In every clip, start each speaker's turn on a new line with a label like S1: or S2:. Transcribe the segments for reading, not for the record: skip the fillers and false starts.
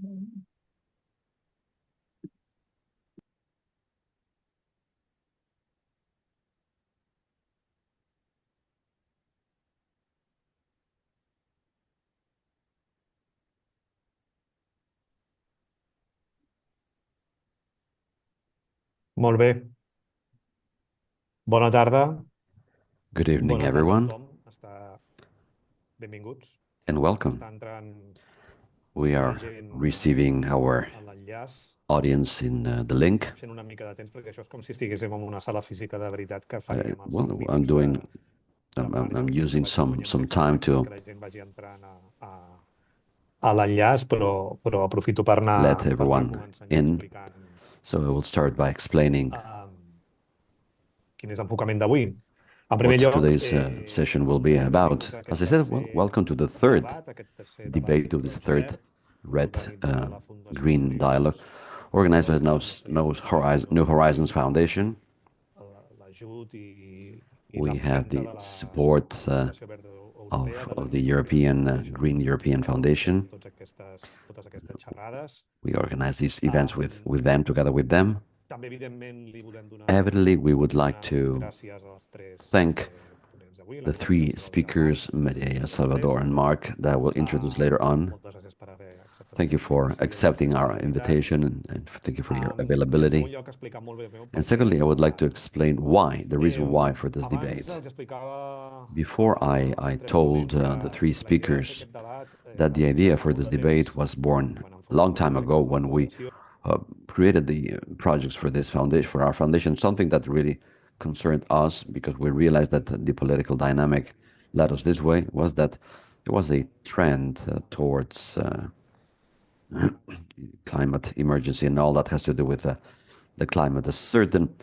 S1: Molt bé. Bona tarda.
S2: Good evening,
S1: Bona tarda a
S2: everyone,
S1: tothom. Benvinguts.
S2: and welcome.
S1: Està entrant
S2: We
S1: la
S2: are
S1: gent
S2: receiving our
S1: a l'enllaç.
S2: audience in the link.
S1: Fent una mica de temps, perquè això és com si estiguéssim en una sala física de veritat que faríem els
S2: Well,
S1: 5
S2: I'm
S1: minuts
S2: doing.
S1: de Marc.
S2: I'm
S1: Doncs
S2: using
S1: vaig
S2: some
S1: guanyant
S2: time
S1: temps
S2: to
S1: perquè la gent vagi entrant a l'enllaç, però aprofito per
S2: let
S1: anar
S2: everyone
S1: començant ja
S2: in.
S1: explicant
S2: So I will start by explaining
S1: quin és l'enfocament d'avui. En primer
S2: what
S1: lloc,
S2: today's session will be about. As I said, well, welcome to the third debate of this third Red-Green dialogue, organized by New Horizons Foundation. We have the support of the Green European Foundation. We organize these events with them, together with them. Evidently, we would like to thank the three speakers, Mireia, Salvador, and Marc, that I will introduce later on. Thank you for accepting our invitation, and thank you for your availability. And secondly, I would like to explain why, the reason why for this debate. Before I told the three speakers that the idea for this debate was born a long time ago when we created the projects for this foundation, for our foundation, something that really concerned us because we realized that the political dynamic led us this way, was that there was a trend towards climate emergency and all that has to do with the climate, a certain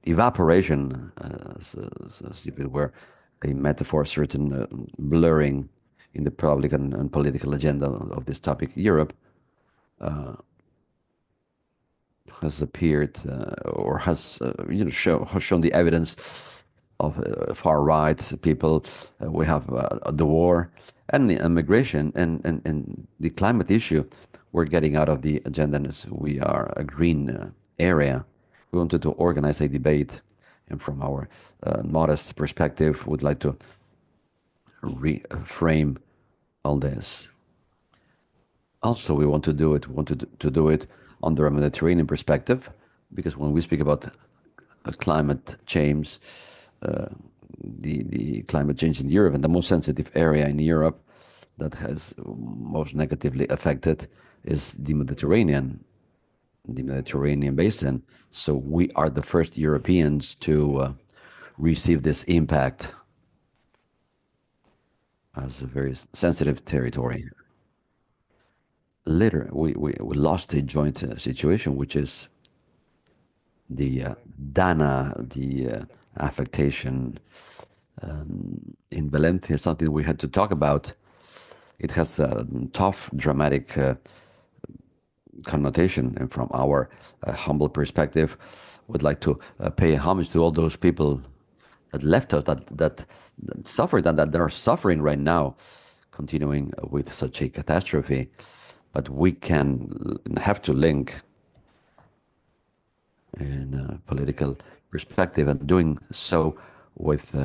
S2: evaporation, as if it were a metaphor, a certain blurring in the public and political agenda of this topic. Europe has appeared or has shown the evidence of far right people. We have the war and the immigration and the climate issue. We're getting out of the agenda as we are a green area. We wanted to organize a debate, and from our modest perspective, would like to reframe all this. Also, we wanted to do it under a Mediterranean perspective, because when we speak about climate change, the climate change in Europe, and the most sensitive area in Europe that has most negatively affected is the Mediterranean basin. So we are the first Europeans to receive this impact as a very sensitive territory. Later, we lost a joint situation, which is the Dana, the affectation in Valencia, something we had to talk about. It has a tough, dramatic connotation, and from our humble perspective, would like to pay homage to all those people that left us, that suffered, and that are suffering right now, continuing with such a catastrophe. But we can have to link in a political perspective, and doing so with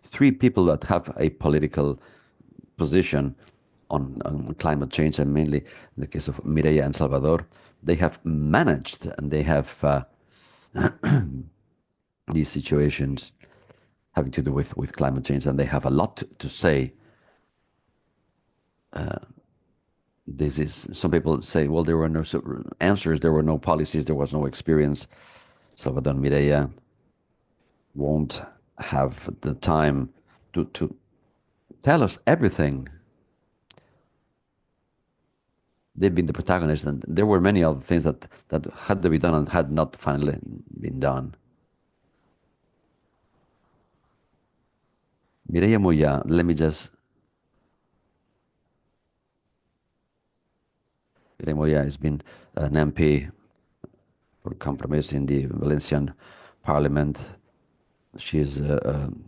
S2: three people that have a political position on climate change, and mainly in the case of Mireia and Salvador. They have managed, and they have these situations having to do with climate change, and they have a lot to say. This is, some people say, well, there were no answers, there were no policies, there was no experience. Salvador Mireia won't have the time to tell us everything. They've been the protagonists, and there were many other things that had to be done and had not finally been done. Mireia Moya, let me just... Mireia Moya has been an MP for Compromís in the Valencian Parliament. She's been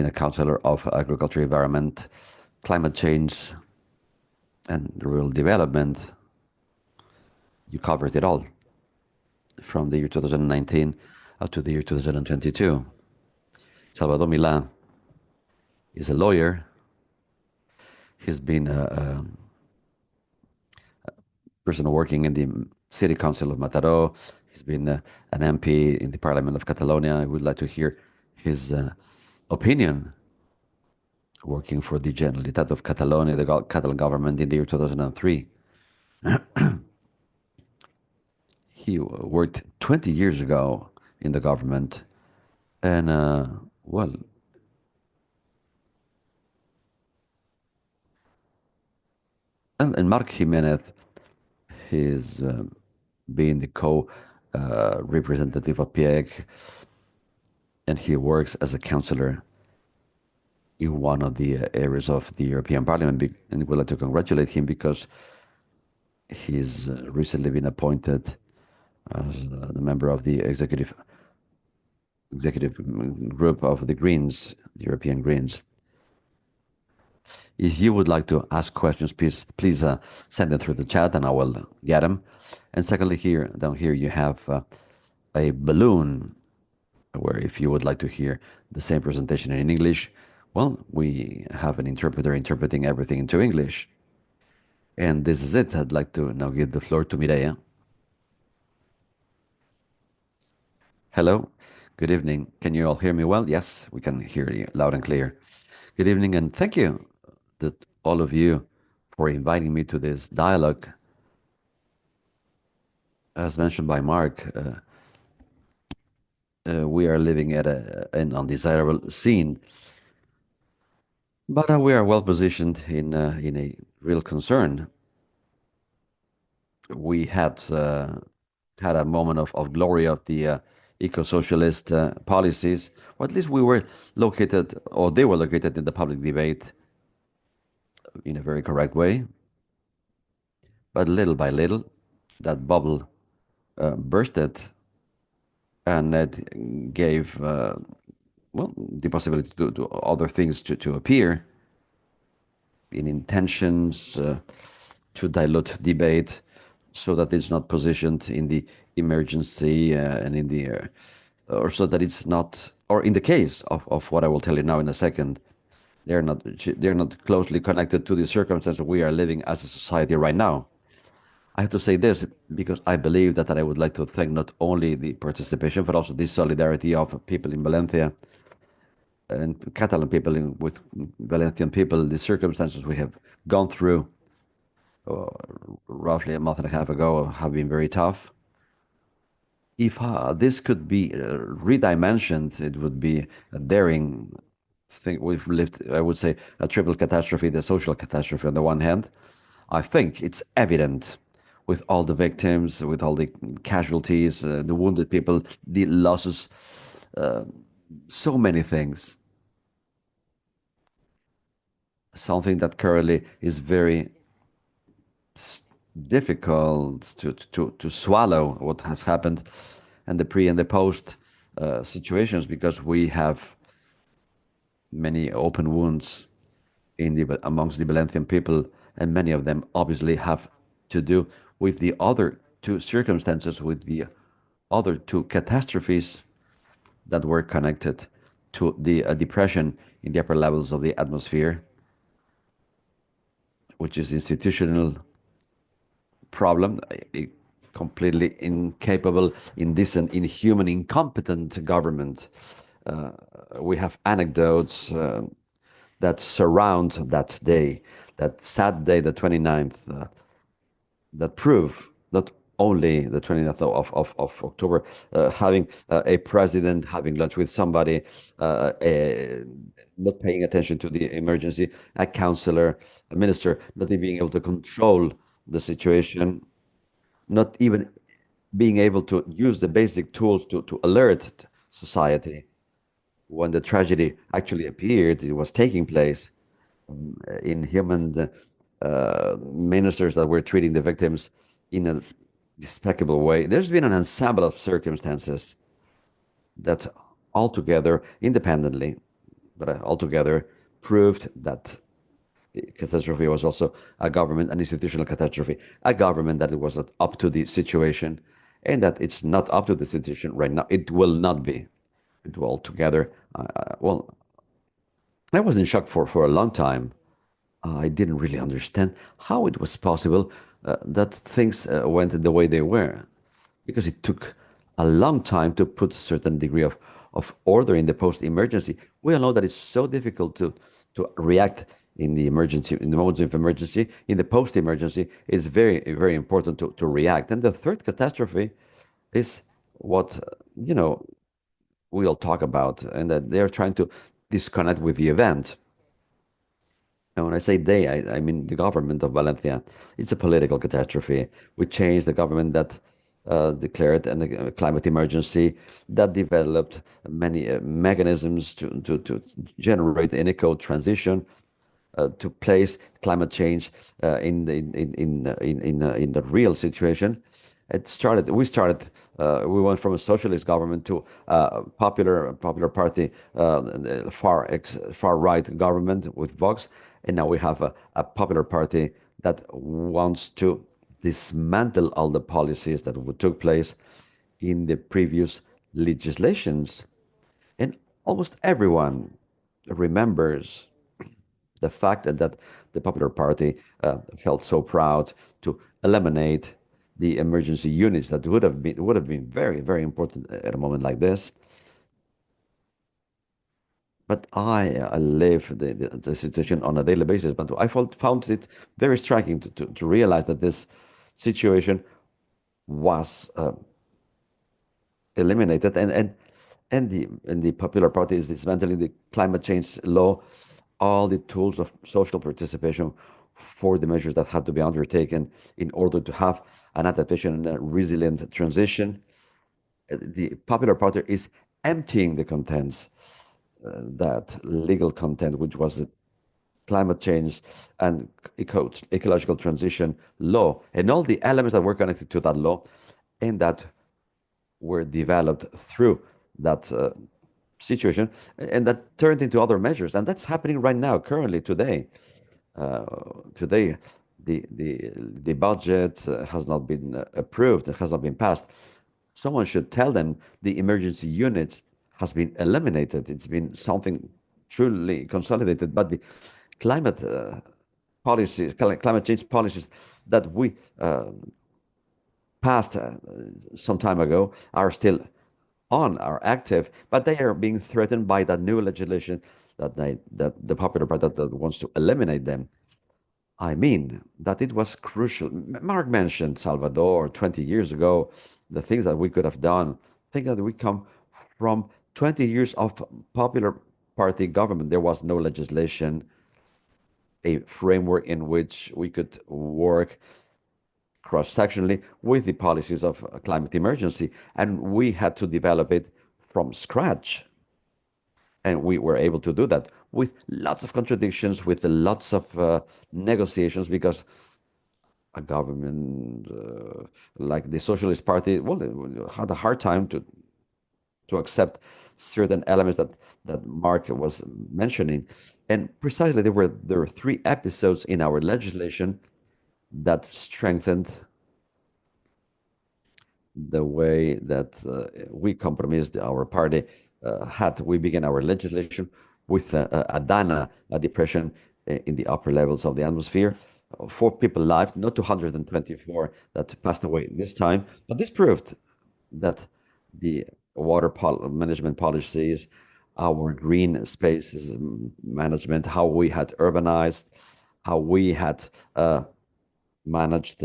S2: a councillor of agriculture, environment, climate change, and rural development, you covered it all from the year 2019 up to the year 2022. Salvador Milà is a lawyer. He's been a person working in the city council of Mataró. He's been an MP in the parliament of Catalonia. I would like to hear his opinion working for the Generalitat of Catalonia, the Catalan government in the year 2003. He worked 20 years ago in the government. And, well, and Marc Gimenez, he's being the co-representative of PIEC, and he works as a councillor in one of the areas of the European Parliament. And we'd like to congratulate him because he's recently been appointed as the member of the executive group of the Greens, the European Greens. If you would like to ask questions, please send them through the chat and I will get them. And secondly, down here, you have a balloon where if you would like to hear the same presentation in English, well, we have an interpreter interpreting everything into English. And this is it. I'd like to now give the floor to Mireia. Hello, good evening. Can you all hear me well? Yes, we can hear you loud and clear. Good evening, and thank you to all of you for inviting me to this dialogue. As mentioned by Marc, we are living at an undesirable scene, but we are well positioned in a real concern. We had a moment of glory of the eco-socialist policies, or at least we were located, or they were located in the public debate in a very correct way. But little by little, that bubble bursted, and it gave well, the possibility to other things to appear in intentions to dilute debate so that it's not positioned in the emergency and in the or so that it's not, or in the case of what I will tell you now in a second, they're not closely connected to the circumstances we are living as a society right now. I have to say this because I believe that I would like to thank not only the participation but also the solidarity of people in Valencia and Catalan people with Valencian people. The circumstances we have gone through roughly a month and a half ago have been very tough. If this could be redimensioned, it would be a daring thing. We've lived, I would say, a triple catastrophe, the social catastrophe on the one hand. I think it's evident with all the victims, with all the casualties, the wounded people, the losses, so many things. Something that currently is very difficult to swallow what has happened, and the pre and the post situations, because we have many open wounds amongst the Valencian people, and many of them obviously have to do with the other two circumstances, with the other two catastrophes that were connected to the depression in the upper levels of the atmosphere, which is institutional problem, a completely incapable, indecent, inhuman, incompetent government. We have anecdotes that surround that day, that sad day, the 29th, that prove not only the 29th of October, having a president having lunch with somebody, not paying attention to the emergency, a councillor, a minister, not even being able to control the situation, not even being able to use the basic tools to alert society when the tragedy actually appeared, it was taking place. Inhuman ministers that were treating the victims in a despicable way. There's been an ensemble of circumstances that altogether, independently, but altogether proved that The catastrophe was also a government, an institutional catastrophe, a government that it was not up to the situation, and that it's not up to the situation right now. It will not be. It will altogether. Well, I was in shock for a long time. I didn't really understand how it was possible that things went the way they were, because it took a long time to put a certain degree of order in the post-emergency. We all know that it's so difficult to react in the emergency, in the moments of emergency. In the post-emergency, it's very, very important to react. And the third catastrophe is what, we all talk about, and that they're trying to disconnect with the event. And when I say they, I mean the government of Valencia. It's a political catastrophe. We changed the government that declared a climate emergency, that developed many mechanisms to generate an eco transition, to place climate change in the real situation. We went from a socialist government to a popular party, far right government with Vox, and now we have a popular party that wants to dismantle all the policies that took place in the previous legislations. And almost everyone remembers the fact that the Popular Party felt so proud to eliminate the emergency units that would have been very, very important at a moment like this. But I live the situation on a daily basis. But I found it very striking to realize that this situation was eliminated, and the Popular Party is dismantling the climate change law, all the tools of social participation for the measures that had to be undertaken in order to have an adaptation and a resilient transition. The Popular Party is emptying the contents, that legal content, which was the climate change and ecological transition law, and all the elements that were connected to that law, and that were developed through that situation, and that turned into other measures. And that's happening right now, currently, today. Today, the budget has not been approved, it has not been passed. Someone should tell them the emergency unit has been eliminated. It's been something truly consolidated, but the climate policies, climate change policies that we passed some time ago are still are active, but they are being threatened by that new legislation that the Popular Party that wants to eliminate them. I mean, that it was crucial. Marc mentioned Salvador 20 years ago, the things that we could have done. Think that we come from 20 years of Popular Party government. There was no legislation, a framework in which we could work cross-sectionally with the policies of a climate emergency, and we had to develop it from scratch. And we were able to do that with lots of contradictions, with lots of negotiations, because a government like the Socialist Party, well, had a hard time to accept certain elements that Marc was mentioning. And precisely there were three episodes in our legislation that strengthened the way that we compromised our party. We began our legislation with a DANA, a depression in the upper levels of the atmosphere. 4 people lived, not 224 that passed away this time. But this proved that the water management policies, our green spaces management, how we had urbanized, how we had managed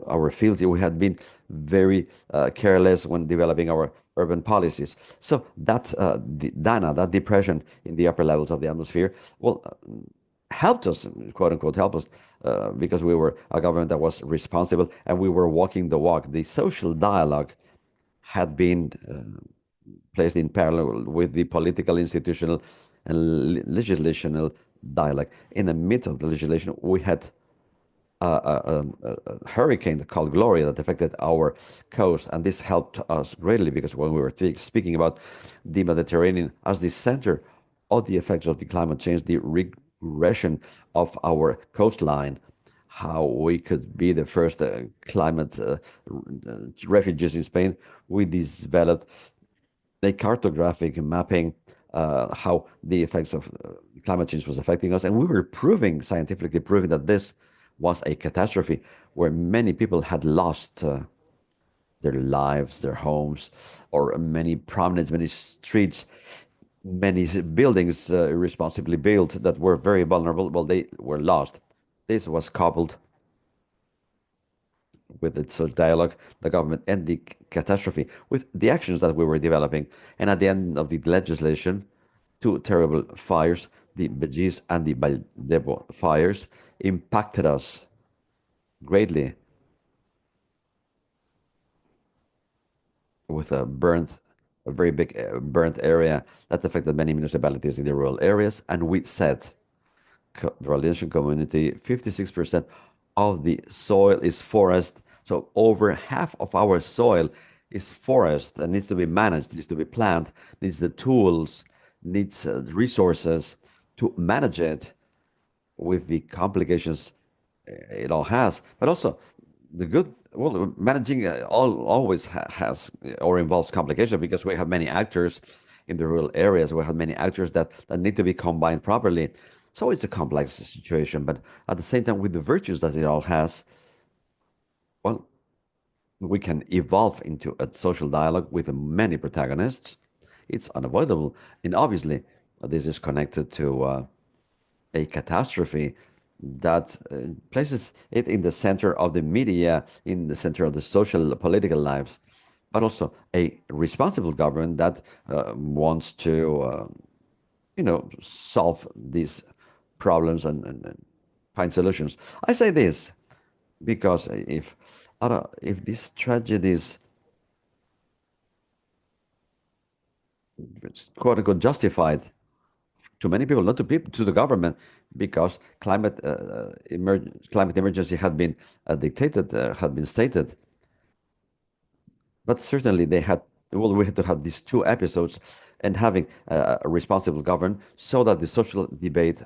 S2: our fields. We had been very careless when developing our urban policies. So that the DANA, that depression in the upper levels of the atmosphere, helped us, quote unquote, help us, because we were a government that was responsible and we were walking the walk. The social dialogue had been placed in parallel with the political, institutional, and legislational dialogue. In the midst of the legislation, we had a hurricane called Gloria that affected our coast, and this helped us greatly, because when we were speaking about the Mediterranean as the center all the effects of the climate change, the regression of our coastline, how we could be the first climate refugees in Spain. We developed a cartographic mapping how the effects of climate change was affecting us, and we were scientifically proving that this was a catastrophe where many people had lost their lives, their homes, or many promenades, many streets, many buildings irresponsibly built that were very vulnerable. Well, they were lost. This was coupled with its dialogue, the government, and the catastrophe, with the actions that we were developing. And at the end of the legislation, two terrible fires, the Beji's and the Valdebo fires, impacted us greatly with a very big burnt area that affected many municipalities in the rural areas. And we said, the Valencian community, 56% of the soil is forest. So over half of our soil is forest and needs to be managed, needs to be planted, needs the tools, needs resources to manage it with the complications it all has. But also the good, well, managing always has or involves complication because we have many actors in the rural areas. We have many actors that need to be combined properly. So it's a complex situation, but at the same time, with the virtues that it all has, well, we can evolve into a social dialogue with many protagonists. It's unavoidable. And obviously, this is connected to a catastrophe that places it in the center of the media, in the center of the social, political lives, but also a responsible government that wants to, solve these problems and find solutions. I say this because if these tragedies, quote unquote, justified to many people, not to people, to the government, because climate emergency had been dictated, had been stated. But certainly we had to have these two episodes and having a responsible government so that the social debate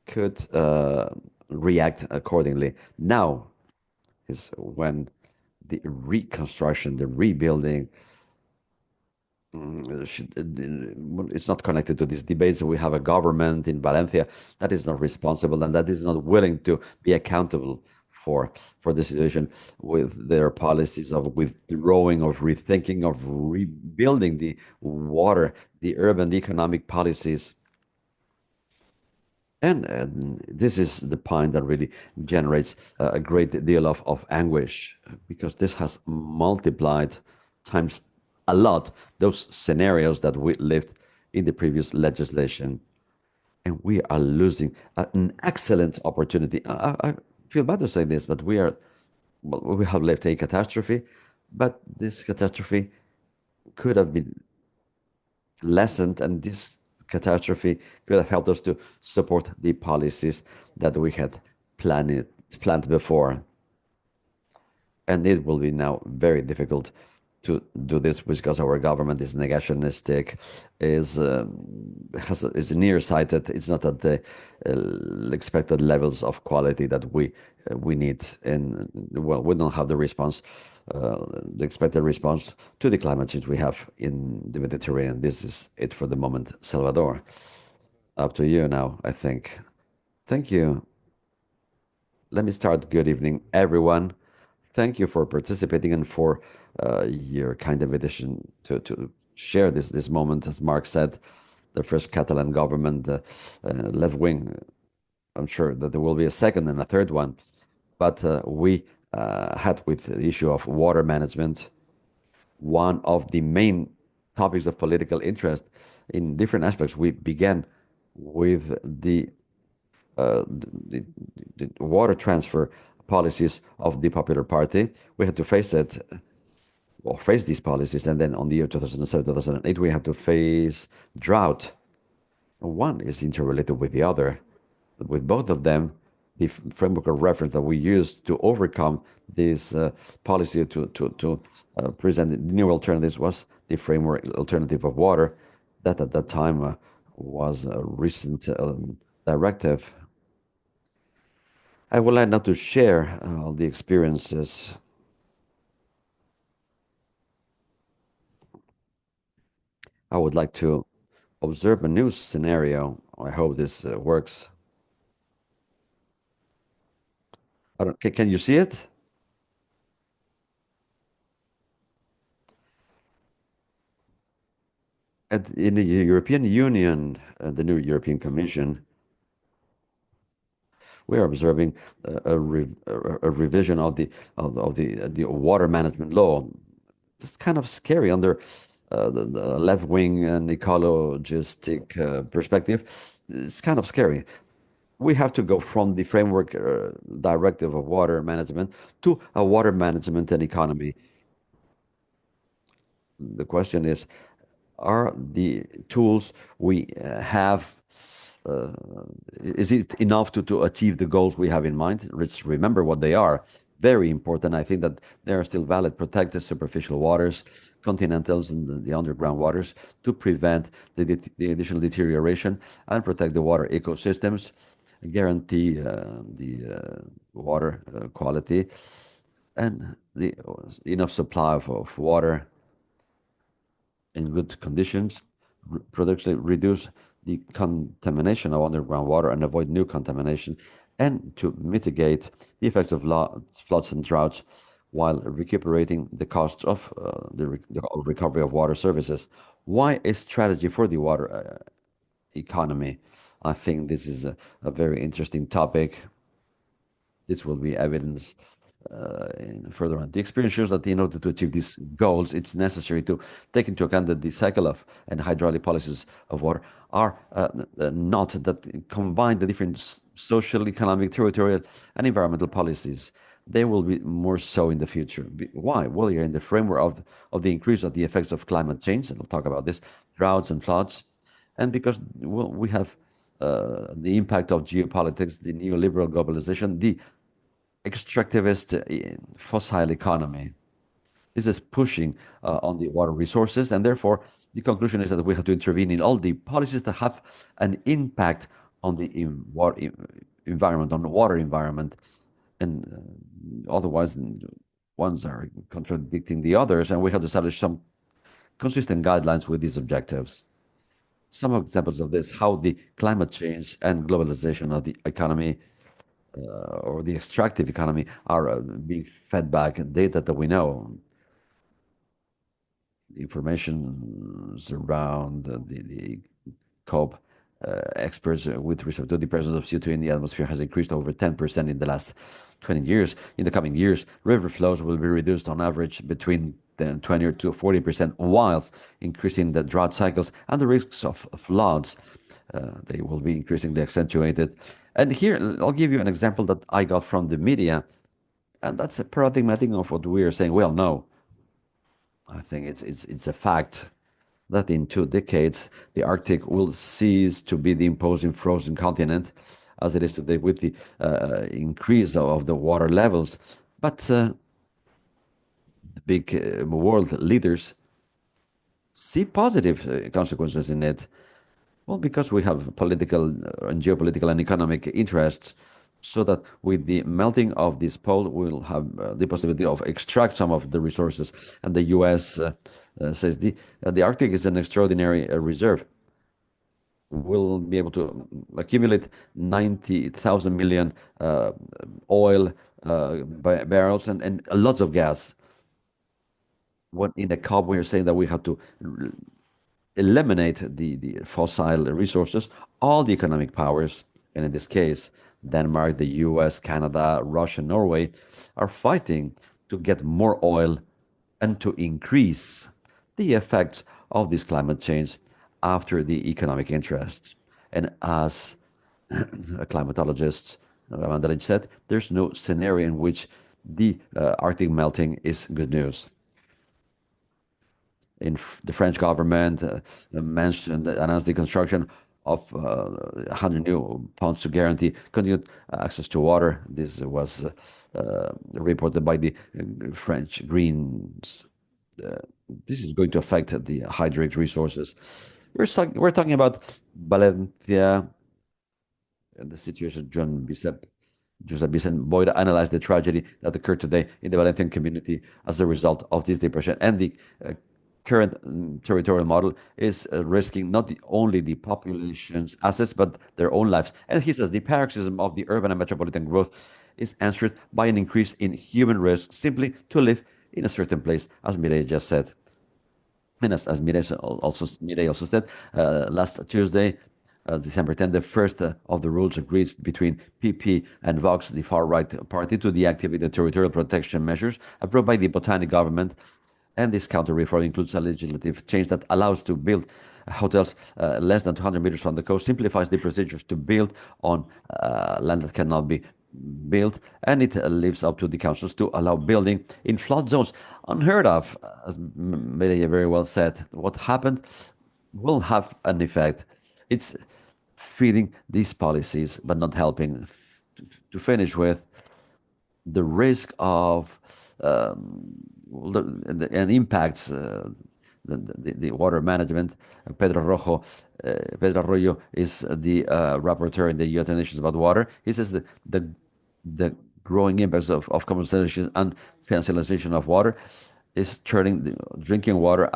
S2: could react accordingly. Now is when the reconstruction, the rebuilding, it's not connected to these debates. We have a government in Valencia that is not responsible and that is not willing to be accountable for the situation with their policies of withdrawing, of rethinking, of rebuilding the water, the urban, the economic policies. And this is the point that really generates a great deal of anguish because this has multiplied times a lot those scenarios that we lived in the previous legislation. And we are losing an excellent opportunity. I feel bad to say this, but we have left a catastrophe, but this catastrophe could have been lessened, and this catastrophe could have helped us to support the policies that we had planned before. And it will be now very difficult to do this because our government is negationistic, is nearsighted. It's not at the expected levels of quality that we need, and well, we don't have the response, the expected response to the climate change we have in the Mediterranean. This is it for the moment, Salvador. Up to you now, I think. Thank you. Let me start. Good evening, everyone. Thank you for participating and for your kind invitation to share this moment. As Marc said, the first Catalan government, left wing. I'm sure that there will be a second and a third one, but we had with the issue of water management, one of the main topics of political interest in different aspects. We began with the water transfer policies of the Popular Party. We had to face these policies, and then on the year 2007, 2008, we had to face drought. One is interrelated with the other. But with both of them, the framework of reference that we used to overcome this policy to present the new alternatives was the framework alternative of water that at that time was a recent directive. I would like now to share the experiences. I would like to observe a new scenario. I hope this works. Can you see it? In the European Union, the new European Commission, we are observing a revision of the water management law. It's kind of scary under the left-wing and ecologistic perspective. It's kind of scary. We have to go from the framework directive of water management to a water management and economy. The question is, are the tools we have, uh, is it enough to achieve the goals we have in mind? Let's remember what they are. Very important. I think that they are still valid. Protect the superficial waters, continentals, and the underground waters to prevent the additional deterioration and protect the water ecosystems, guarantee the water quality and the enough supply of water in good conditions, production reduce the contamination of underground water and avoid new contamination, and to mitigate the effects of floods and droughts while recuperating the costs of the recovery of water services. Why a strategy for the water economy? I think this is a very interesting topic. This will be evidence further on. The experience shows that in order to achieve these goals, it's necessary to take into account that the cycle of and hydraulic policies of water are not that combine the different social, economic, territorial, and environmental policies. They will be more so in the future. Why? Well, you're in the framework of the increase of the effects of climate change, and I'll talk about this, droughts and floods, and because well, we have the impact of geopolitics, the neoliberal globalization, the extractivist fossil economy. This is pushing on the water resources, and therefore the conclusion is that we have to intervene in all the policies that have an impact on the environment, on the water environment, and otherwise ones are contradicting the others, and we have to establish some consistent guidelines with these objectives. Some examples of this: how the climate change and globalization of the economy or the extractive economy are being fed back data that we know, information around the COP experts with respect to the presence of CO2 in the atmosphere has increased over 10% in the last 20 years. In the coming years, river flows will be reduced on average between 20 to 40%, whilst increasing the drought cycles and the risks of floods. They will be increasingly accentuated. And here, I'll give you an example that I got from the media, and that's a paradigmatic of what we are saying. Well, no, I think it's a fact that in 2 decades, the Arctic will cease to be the imposing frozen continent as it is today with the increase of the water levels. But the big world leaders see positive consequences in it. Well, because we have political and geopolitical and economic interests, so that with the melting of this pole, we'll have the possibility of extract some of the resources. And the U.S. Says the Arctic is an extraordinary reserve. We'll be able to accumulate 90,000 million oil barrels and lots of gas. What in the COP we are saying that we have to eliminate the fossil resources, all the economic powers, and in this case, Denmark, the US, Canada, Russia, Norway, are fighting to get more oil and to increase the effects of this climate change after the economic interests. And as a climatologist, Mandalay said, there's no scenario in which the Arctic melting is good news. The French government announced the construction of 100 new ponds to guarantee continued access to water. This was reported by the French Greens. This is going to affect the hydric resources. We're talking about Valencia and the situation. Josep Vicent Boyd analyzed the tragedy that occurred today in the Valencian community as a result of this depression. And the current territorial model is risking not only the population's assets, but their own lives. And he says the paroxysm of the urban and metropolitan growth is answered by an increase in human risk simply to live in a certain place, as Mireia just said. And as Mireia also said, last Tuesday, December 10, the first of the rules agreed between PP and Vox, the far-right party, to deactivate the territorial protection measures approved by the Botanic government. And this counter-reform includes a legislative change that allows to build hotels less than 200 meters from the coast, simplifies the procedures to build on land that cannot be built, and it leaves up to the councils to allow building in flood zones. Unheard of, as Mireia very well said. What happened will have an effect. It's feeding these policies, but not helping. To finish with, the risk of and impacts the water management. Pedro Arroyo is the rapporteur in the United Nations about water. He says that the growing impacts of commercialization and financialization of water is turning drinking water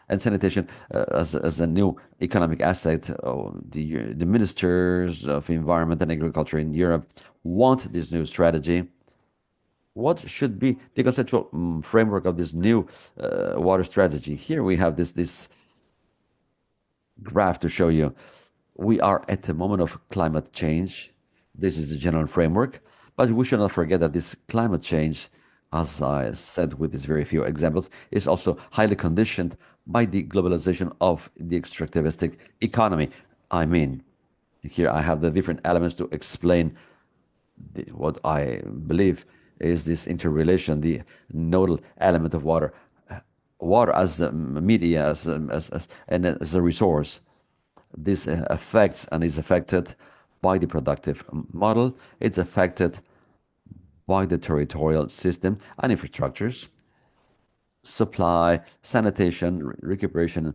S2: and sanitation as a new economic asset. The ministers of environment and agriculture in Europe want this new strategy. What should be the conceptual framework of this new water strategy? Here we have this graph to show you. We are at the moment of climate change. This is the general framework, but we should not forget that this climate change, as I said with these very few examples, is also highly conditioned by the globalization of the extractivistic economy. I mean, here I have the different elements to explain what I believe is this interrelation, the nodal element of water. Water as a media, and as a resource. This affects and is affected by the productive model. It's affected by the territorial system and infrastructures, supply, sanitation, recuperation,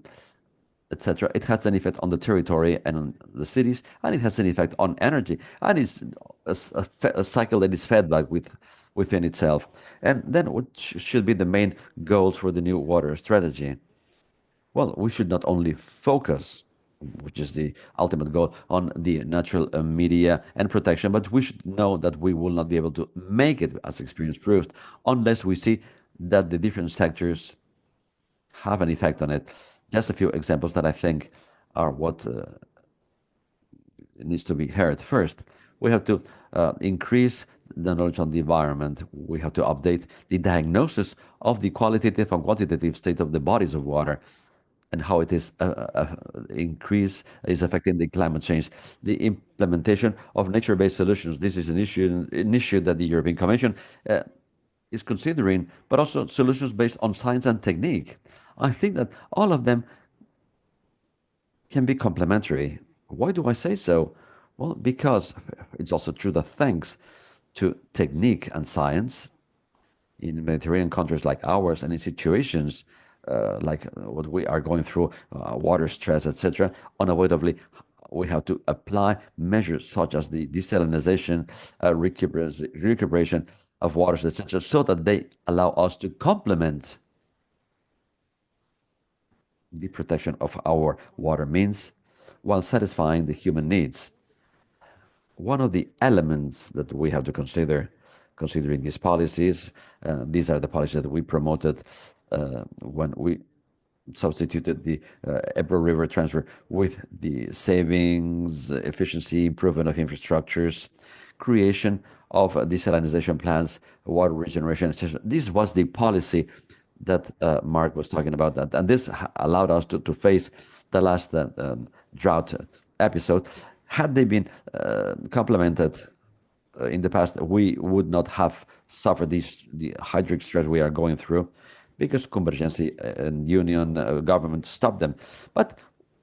S2: etc. It has an effect on the territory and on the cities, and it has an effect on energy. And it's a cycle that is fed back within itself. And then what should be the main goals for the new water strategy? Well, we should not only focus, which is the ultimate goal, on the natural media and protection, but we should know that we will not be able to make it, as experience proved, unless we see that the different sectors have an effect on it. Just a few examples that I think are what needs to be heard. First, we have to increase the knowledge on the environment. We have to update the diagnosis of the qualitative and quantitative state of the bodies of water and how it is affecting the climate change. The implementation of nature-based solutions. This is an issue that the European Commission is considering, but also solutions based on science and technique. I think that all of them can be complementary. Why do I say so? Well, because it's also true that thanks to technique and science, in Mediterranean countries like ours and in situations like what we are going through, water stress, etc., unavoidably we have to apply measures such as the desalinization, recuperation of waters, etc., so that they allow us to complement the protection of our water means while satisfying the human needs. One of the elements that we have to consider, considering these policies, these are the policies that we promoted when we substituted the Ebro River transfer with the savings, efficiency, improvement of infrastructures, creation of desalinization plants, water regeneration, etc. This was the policy that Marc was talking about, that, and this allowed us to face the last drought episode. Had they been complemented in the past, we would not have suffered the hydric stress we are going through, because Convergence and Union government stopped them. But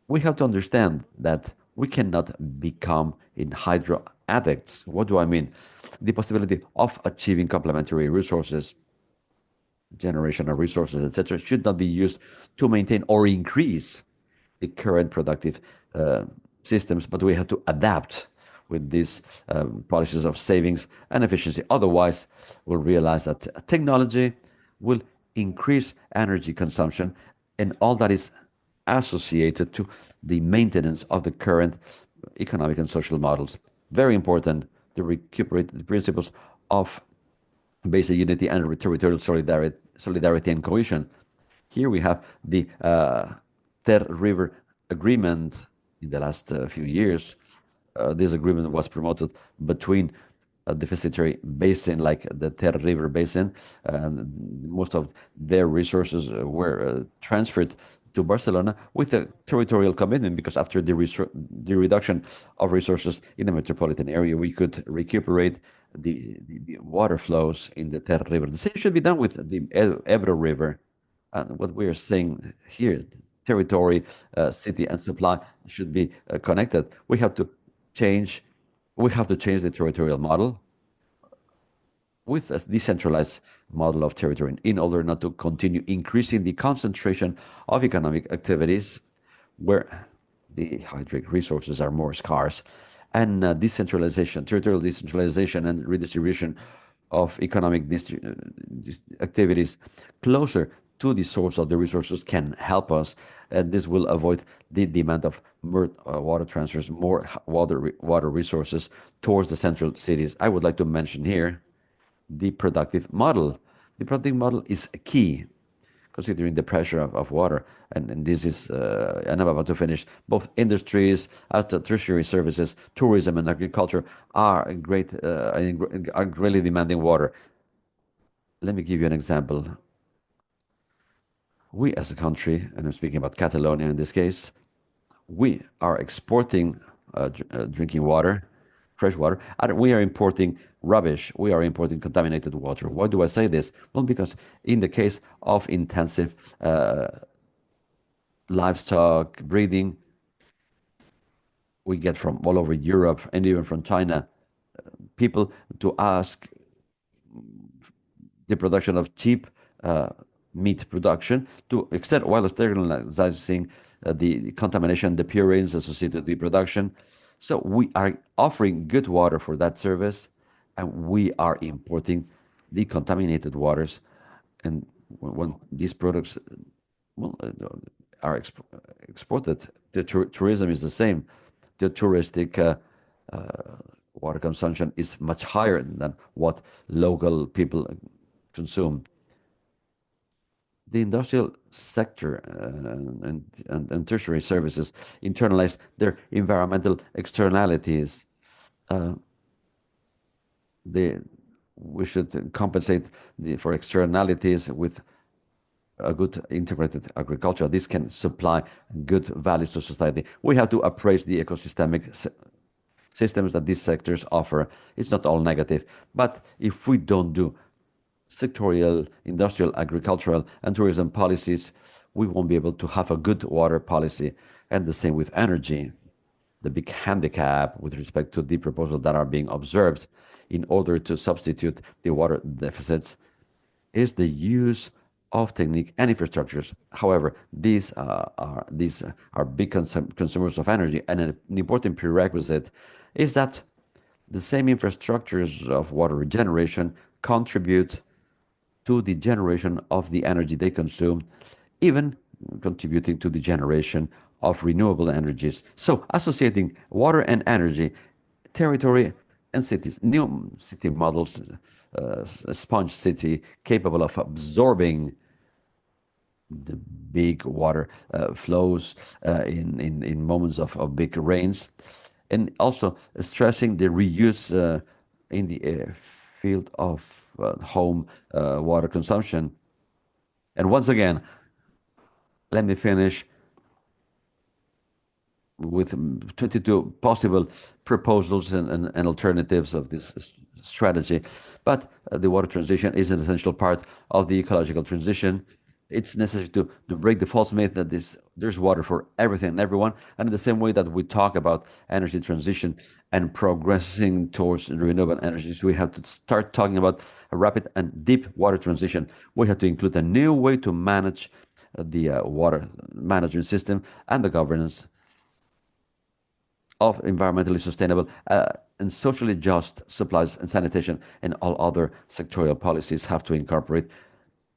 S2: we have to understand that we cannot become in hydro addicts. What do I mean? The possibility of achieving complementary resources, generation of resources, etc., should not be used to maintain or increase the current productive systems, but we have to adapt with these policies of savings and efficiency. Otherwise, we'll realize that technology will increase energy consumption and all that is associated to the maintenance of the current economic and social models. Very important to recuperate the principles of basic unity and territorial solidarity and cohesion. Here we have the Ter River Agreement in the last few years. This agreement was promoted between a deficitary basin like the Ter River Basin, and most of their resources were transferred to Barcelona with a territorial commitment, because after the reduction of resources in the metropolitan area, we could recuperate the water flows in the Ter River. The same should be done with the Ebro River. And what we are saying here, territory, city, and supply should be connected. We have to change the territorial model with a decentralized model of territory in order not to continue increasing the concentration of economic activities where the hydric resources are more scarce, and territorial decentralization and redistribution of economic activities closer to the source of the resources can help us, and this will avoid the demand of more water transfers, more water resources towards the central cities. I would like to mention here the productive model. The productive model is key, considering the pressure of water. And this is, and I'm about to finish, both industries, as the tertiary services, tourism, and agriculture are really demanding water. Let me give you an example. We as a country, and I'm speaking about Catalonia in this case, we are exporting drinking water, fresh water, and we are importing rubbish. We are importing contaminated water. Why do I say this? Well, because in the case of intensive livestock breeding, we get from all over Europe and even from China people to ask the production of cheap meat production to extend while externalizing the contamination, the purines associated with the production. So we are offering good water for that service, and we are importing the contaminated waters. And when these products are exported, the tourism is the same. The touristic water consumption is much higher than what local people consume. The industrial sector and tertiary services internalize their environmental externalities. We should compensate for externalities with a good integrated agriculture. This can supply good values to society. We have to appraise the ecosystemic systems that these sectors offer. It's not all negative, but if we don't do sectorial, industrial, agricultural, and tourism policies, we won't be able to have a good water policy. And the same with energy. The big handicap with respect to the proposals that are being observed in order to substitute the water deficits is the use of technique and infrastructures. However, these are big consumers of energy, and an important prerequisite is that the same infrastructures of water regeneration contribute to the generation of the energy they consume, even contributing to the generation of renewable energies. So associating water and energy, territory and cities, new city models, a sponge city capable of absorbing the big water flows in moments of big rains, and also stressing the reuse in the field of home water consumption. And once again, let me finish with 22 possible proposals and alternatives of this strategy. But the water transition is an essential part of the ecological transition. It's necessary to break the false myth that there's water for everything and everyone. And in the same way that we talk about energy transition and progressing towards renewable energies, we have to start talking about a rapid and deep water transition. We have to include a new way to manage the water management system, and the governance of environmentally sustainable and socially just supplies and sanitation, and all other sectorial policies have to incorporate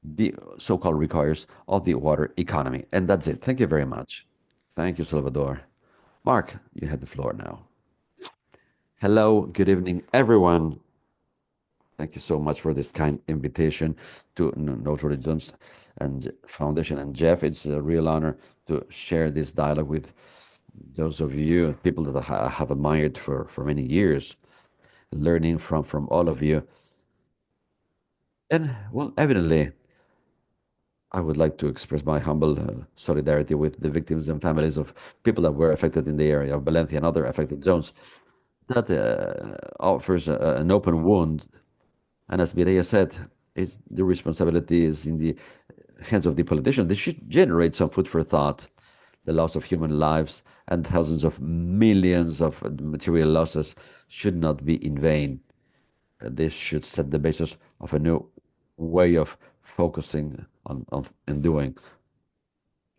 S2: the so-called requires of the water economy. And that's it. Thank you very much. Thank you, Salvador. Mark, you have the floor now. Hello, good evening, everyone. Thank you so much for this kind invitation to Notre Jones and Foundation and Jeff. It's a real honor to share this dialogue with those of you, people that I have admired for many years, learning from all of you. And well, evidently, I would like to express my humble solidarity with the victims and families of people that were affected in the area of Valencia and other affected zones. That offers an open wound. And as Mireia said, the responsibility is in the hands of the politicians. They should generate some food for thought. The loss of human lives and thousands of millions of material losses should not be in vain. This should set the basis of a new way of focusing on and doing.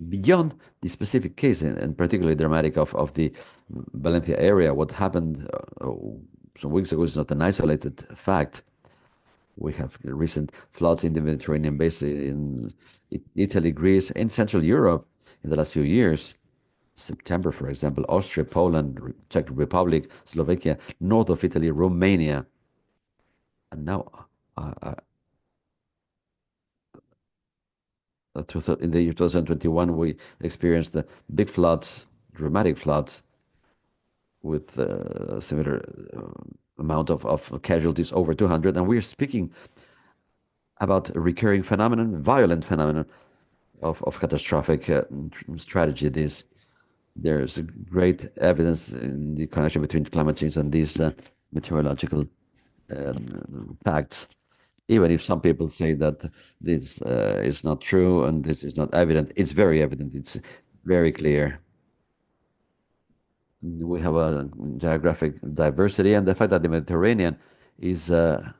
S2: Beyond the specific case, and particularly dramatic of the Valencia area, what happened some weeks ago is not an isolated fact. We have recent floods in the Mediterranean basin in Italy, Greece, and Central Europe in the last few years. September, for example, Austria, Poland, Czech Republic, Slovakia, north of Italy, Romania. And now, in the year 2021, we experienced the big floods, dramatic floods, with a similar amount of casualties, over 200. And we're speaking about a recurring phenomenon, violent phenomenon of catastrophic strategy. There's great evidence in the connection between climate change and these meteorological facts. Even if some people say that this is not true and this is not evident, it's very evident. It's very clear. We have a geographic diversity, and the fact that the Mediterranean is an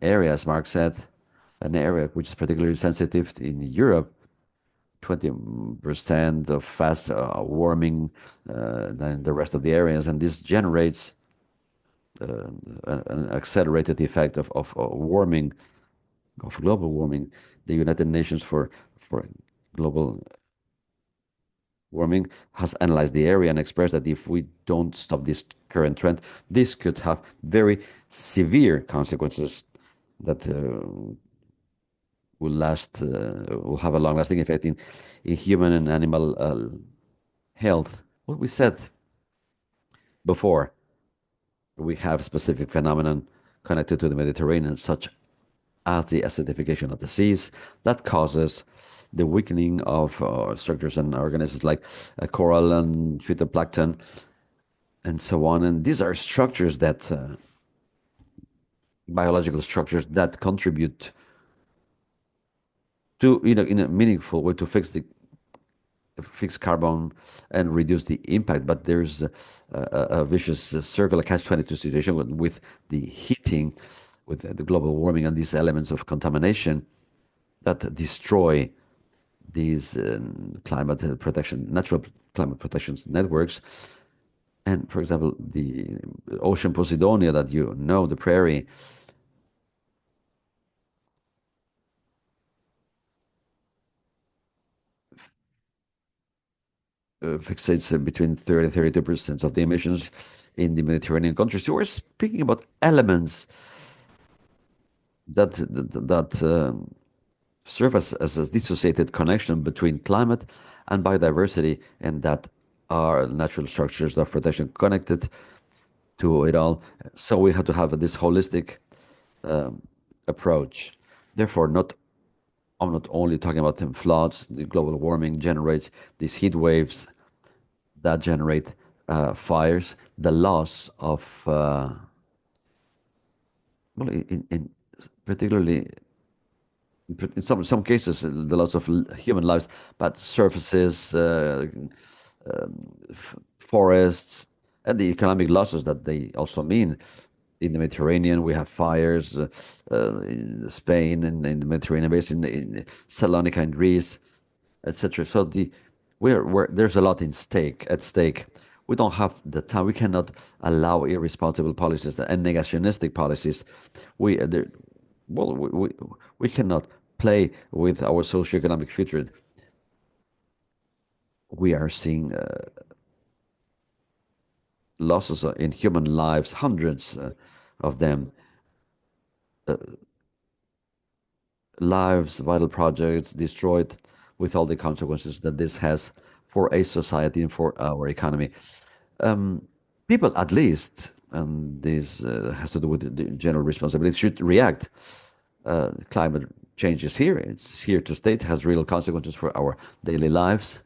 S2: area, as Marc said, an area which is particularly sensitive in Europe, 20% of fast warming than the rest of the areas, and this generates an accelerated effect of warming, of global warming. The United Nations for global warming has analyzed the area and expressed that if we don't stop this current trend, this could have very severe consequences that will have a long-lasting effect in human and animal health. What we said before, we have specific phenomenon connected to the Mediterranean, such as the acidification of the seas that causes the weakening of structures and organisms like coral and phytoplankton and so on. And these are structures that, biological structures that contribute to, in a meaningful way to fix carbon and reduce the impact. But there's a vicious circle, a catch-22 situation with the heating, with the global warming and these elements of contamination that destroy these climate protection, natural climate protection networks. And for example, the ocean Posidonia that the prairie, fixates between 30 and 32% of the emissions in the Mediterranean countries. So we're speaking about elements that serve as a dissociated connection between climate and biodiversity, and that are natural structures of protection connected to it all. So we have to have this holistic approach. Therefore, I'm not only talking about the floods. The global warming generates these heat waves that generate fires. The loss of, particularly in some cases, the loss of human lives, but surfaces, forests, and the economic losses that they also mean. In the Mediterranean, we have fires in Spain and in the Mediterranean basin, in Salonika in Greece. etc. So there's a lot at stake. We don't have the time. We cannot allow irresponsible policies and negationistic policies. We there, well, we cannot play with our socioeconomic future. We are seeing losses in human lives, hundreds of them, lives, vital projects destroyed with all the consequences that this has for a society and for our economy. Um, People, at least, and this has to do with the general responsibility, should react. Climate change is here. It's here to stay. It has real consequences for our daily lives,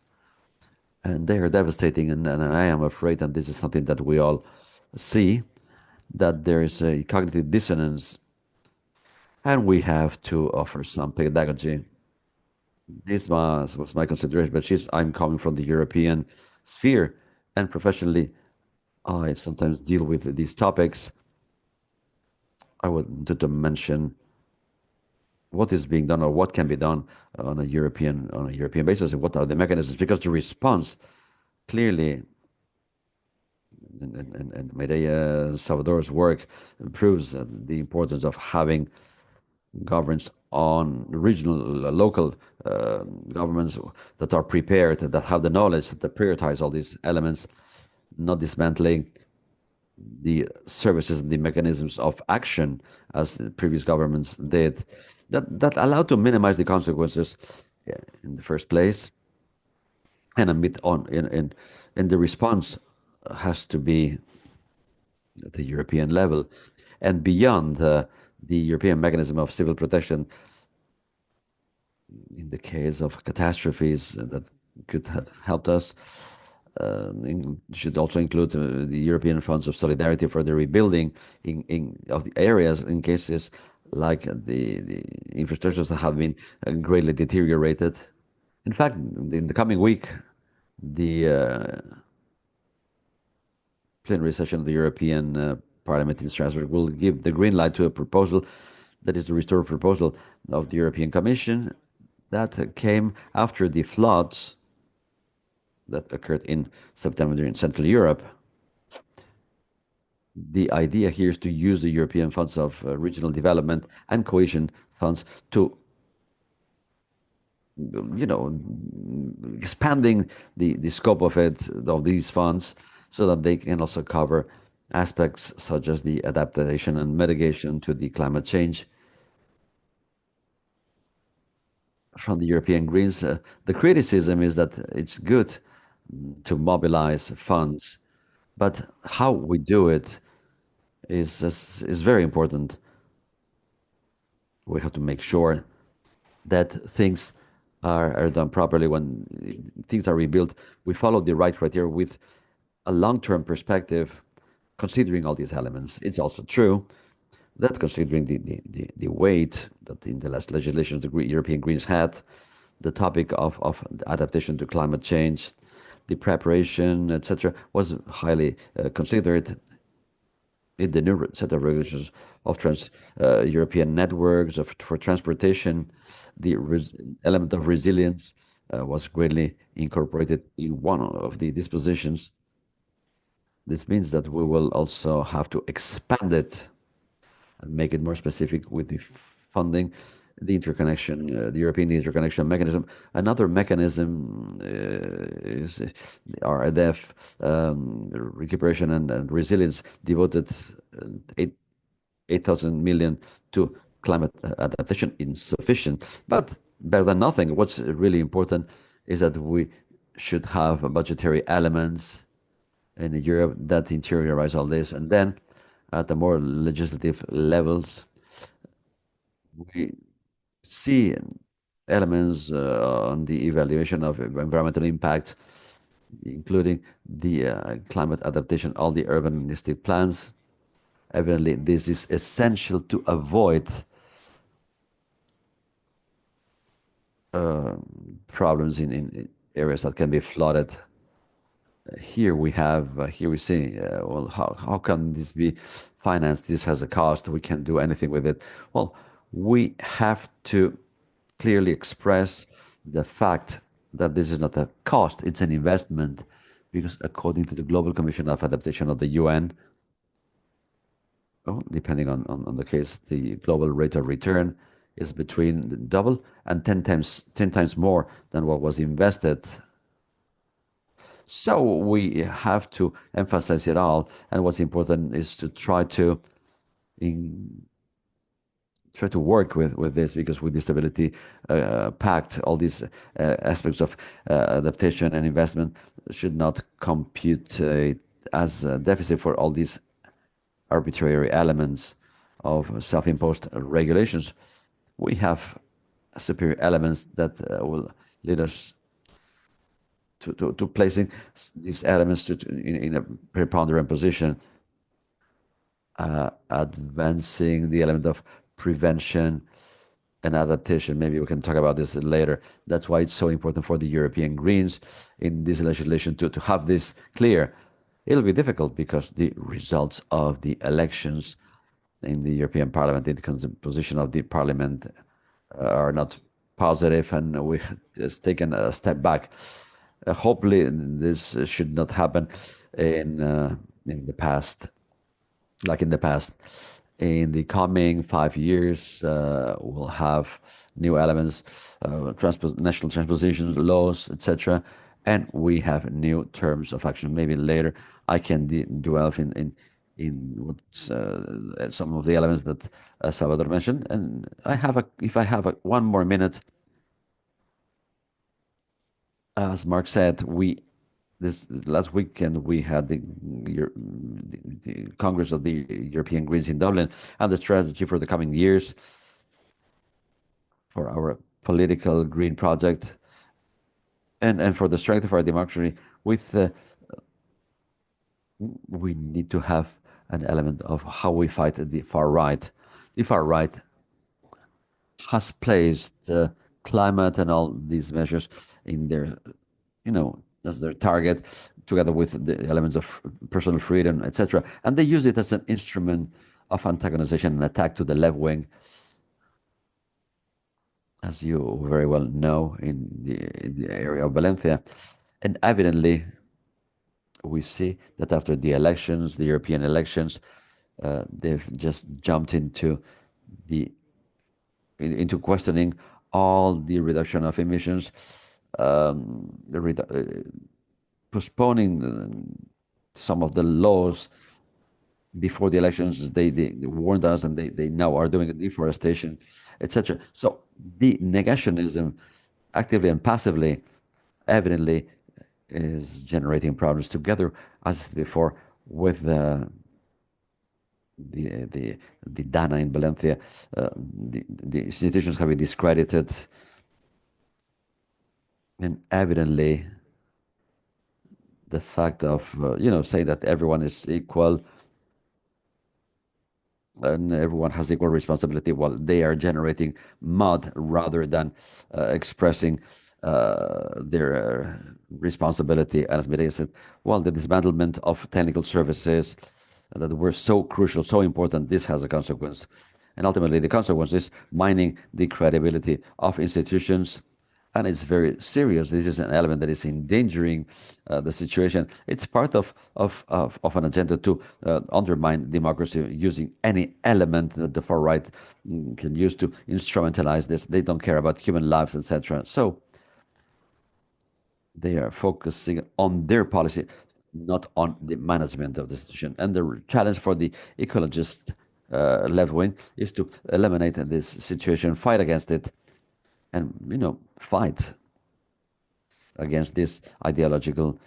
S2: and they are devastating. And I am afraid, and this is something that we all see, that there is a cognitive dissonance, and we have to offer some pedagogy. This was my consideration, but I'm coming from the European sphere, and professionally, I sometimes deal with these topics. I wanted to mention what is being done or what can be done on a European basis, and what are the mechanisms, because the response clearly, and Mireia Salvador's work proves the importance of having governments on regional, local governments that are prepared, that have the knowledge, that prioritize all these elements, not dismantling the services and the mechanisms of action as the previous governments did, that allowed to minimize the consequences in the first place, and admit on in the response has to be at the European level and beyond the European mechanism of civil protection in the case of catastrophes that could have helped us. Should also include the European funds of solidarity for the rebuilding of the areas in cases like the infrastructures that have been greatly deteriorated. In fact, in the coming week, the plenary session of the European Parliament in Strasbourg will give the green light to a proposal that is the restored proposal of the European Commission that came after the floods that occurred in September in Central Europe. The idea here is to use the European funds of regional development and cohesion funds to, expanding the scope of these funds, so that they can also cover aspects such as the adaptation and mitigation to the climate change. From the European Greens, the criticism is that it's good to mobilize funds, but how we do it is very important. We have to make sure that things are done properly. When things are rebuilt, we follow the right criteria with a long-term perspective, considering all these elements. It's also true that, considering the weight that in the last legislation the European Greens had, the topic of adaptation to climate change, the preparation, etc., was highly considered in the new set of regulations of European networks for transportation. The element of resilience was greatly incorporated in one of the dispositions. This means that we will also have to expand it and make it more specific with the funding, the interconnection, the European interconnection mechanism. Another mechanism is the RDF, recuperation and resilience, devoted 8,000 million to climate adaptation. Insufficient, but better than nothing. What's really important is that we should have budgetary elements in Europe that interiorize all this, and then at the more legislative levels, we see elements on the evaluation of environmental impact, including the climate adaptation, all the urbanistic plans. Evidently, this is essential to avoid problems in areas that can be flooded. Here we see, well, how can this be financed? This has a cost. We can't do anything with it. Well, we have to clearly express the fact that this is not a cost, it's an investment, because according to the Global Commission of Adaptation of the UN, depending on the case, the global rate of return is between double and 10 times more than what was invested. So we have to emphasize it all, and what's important is to try to work with this, because with the Stability Pact, all these aspects of adaptation and investment should not compute as a deficit for all these arbitrary elements of self-imposed regulations. We have superior elements that will lead us to placing these elements in a preponderant position, advancing the element of prevention and adaptation. Maybe we can talk about this later. That's why it's so important for the European Greens in this legislation to have this clear. It'll be difficult because the results of the elections in the European Parliament, the composition of the Parliament, are not positive, and we have taken a step back. Hopefully, this should not happen in the past, like in the past. In the coming 5 years, we'll have new elements, national transpositions, laws, etc., and we have new terms of action. Maybe later I can delve in what some of the elements that Salvador mentioned. And if I have one more minute, as Marc said, this last weekend we had the Congress of the European Greens in Dublin, and the strategy for the coming years for our political green project and for the strength of our democracy. We need to have an element of how we fight the far right. The far right has placed climate and all these measures in their, as their target, together with the elements of personal freedom, etc. And they use it as an instrument of antagonization and attack to the left wing, as you very well know, in the area of Valencia. And evidently, we see that after the elections, the European elections, they've just jumped into questioning all the reduction of emissions, postponing some of the laws before the elections. They warned us, and they now are doing deforestation, etc. So the negationism, actively and passively, evidently is generating problems, together, as before, with the Dana in Valencia. The institutions have been discredited, and evidently the fact of saying that everyone is equal and everyone has equal responsibility, while they are generating mud rather than expressing their responsibility. As Mireia said, well, the dismantlement of technical services that were so crucial, so important, this has a consequence. And ultimately, the consequence is mining the credibility of institutions. And it's very serious. This is an element that is endangering the situation. It's part of an agenda to undermine democracy, using any element that the far right can use to instrumentalize this. They don't care about human lives, etc. So they are focusing on their policy, not on the management of the institution. And the challenge for the ecologist left wing is to eliminate this situation, fight against it, and fight against this ideological,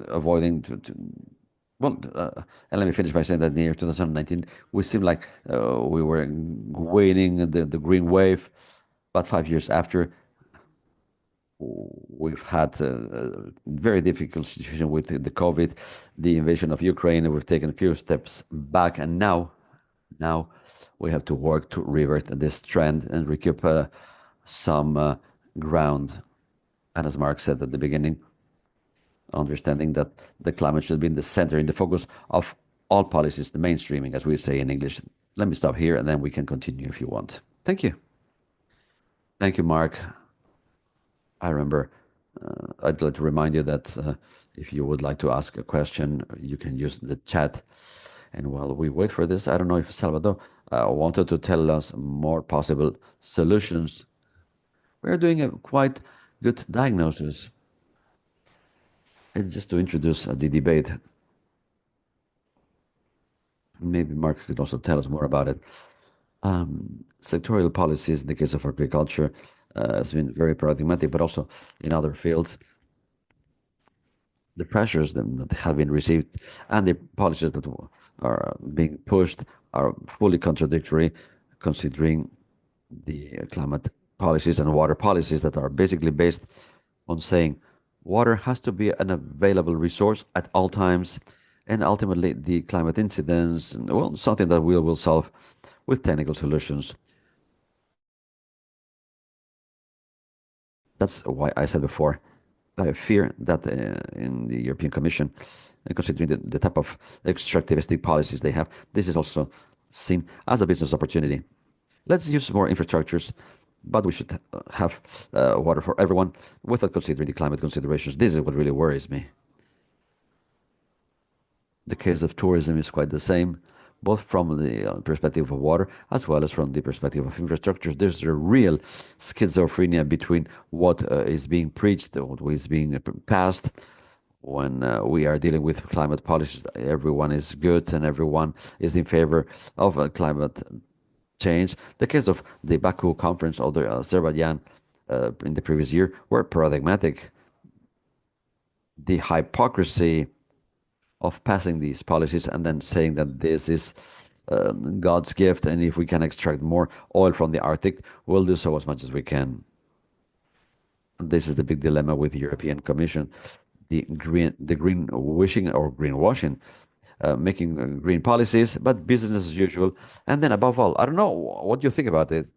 S2: avoiding and let me finish by saying that in the year 2019, we seemed like we were waning the green wave, but 5 years after, we've had a very difficult situation with the COVID, the invasion of Ukraine, and we've taken a few steps back, and now we have to work to revert this trend and recoup some ground. And as Marc said at the beginning, understanding that the climate should be in the center, in the focus of all policies, the mainstreaming, as we say in English. Let me stop here, and then we can continue if you want. Thank you. Thank you, Mark. I remember, I'd like to remind you that if you would like to ask a question, you can use the chat. And while we wait for this, I don't know if Salvador wanted to tell us more possible solutions. We're doing a quite good diagnosis. And just to introduce the debate, maybe Mark could also tell us more about it. Sectorial policies, in the case of agriculture, has been very paradigmatic, but also in other fields. The pressures that have been received and the policies that are being pushed are fully contradictory, considering the climate policies and water policies that are basically based on saying water has to be an available resource at all times, and ultimately the climate incidents, well, something that we will solve with technical solutions. That's why I said before, I fear that in the European Commission, considering the type of extractivistic policies they have, this is also seen as a business opportunity. Let's use more infrastructures, but we should have water for everyone without considering the climate considerations. This is what really worries me. The case of tourism is quite the same, both from the perspective of water as well as from the perspective of infrastructures. There's a real schizophrenia between what is being preached, what is being passed. When we are dealing with climate policies, everyone is good and everyone is in favor of climate change. The case of the Baku conference or the Azerbaijan in the previous year were paradigmatic. The hypocrisy of passing these policies and then saying that this is God's gift, and if we can extract more oil from the Arctic, we'll do so as much as we can. This is the big dilemma with the European Commission, the green wishing or greenwashing, making green policies, but business as usual. And then above all, I don't know what you think about it,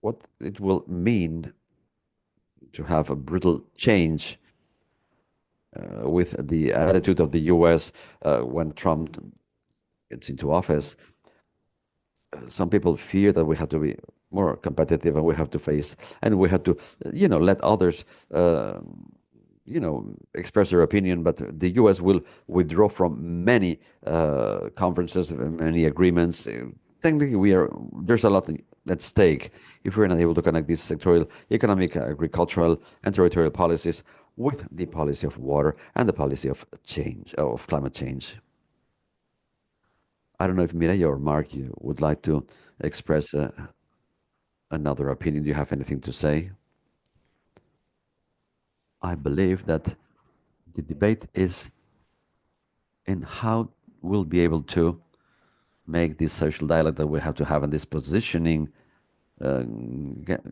S2: what it will mean to have a brutal change with the attitude of the US when Trump gets into office. Some people fear that we have to be more competitive and we have to face and we have to, let others, express their opinion. But the US will withdraw from many conferences, many agreements. Technically, there's a lot at stake if we're not able to connect these sectorial, economic, agricultural, and territorial policies with the policy of water and the policy of change, of climate change. I don't know if Mireia or Marc, you would like to express another opinion. Do you have anything to say? I believe that the debate is in how we'll be able to make this social dialogue that we have to have in this positioning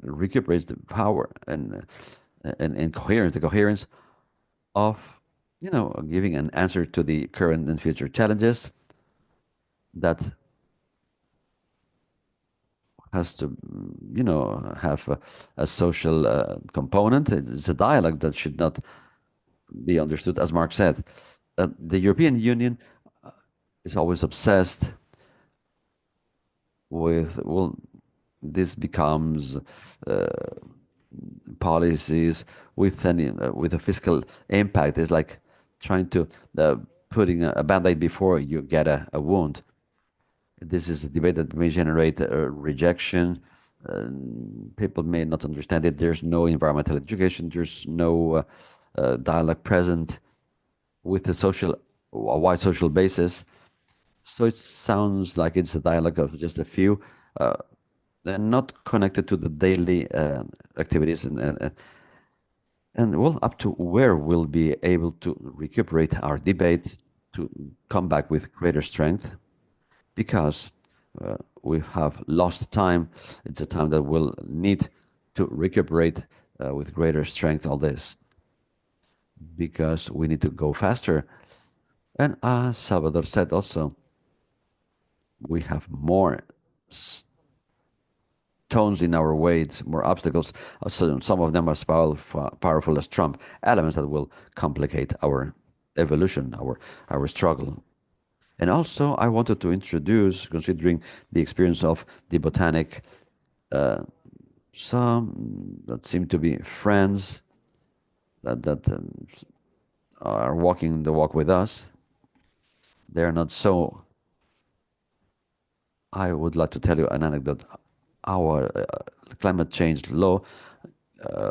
S2: recuperates the power and coherence, the coherence of, giving an answer to the current and future challenges that has to, have a social component. It's a dialogue that should not be understood, as Mark said. The European Union is always obsessed with, well, this becomes policies with a fiscal impact. It's like trying to putting a band-aid before you get a wound. This is a debate that may generate rejection. People may not understand it. There's no environmental education. There's no dialogue present with a wide social basis. So it sounds like it's a dialogue of just a few, and not connected to the daily activities and well, up to where we'll be able to recuperate our debate to come back with greater strength, because we have lost time. It's a time that we'll need to recuperate with greater strength all this, because we need to go faster. And as Salvador said also, we have more stones in our way, more obstacles. So some of them are as powerful as Trump, elements that will complicate our evolution, our struggle. And also, I wanted to introduce, considering the experience of the botanic some that seem to be friends that are walking the walk with us. They're not so. I would like to tell you an anecdote. Our climate change law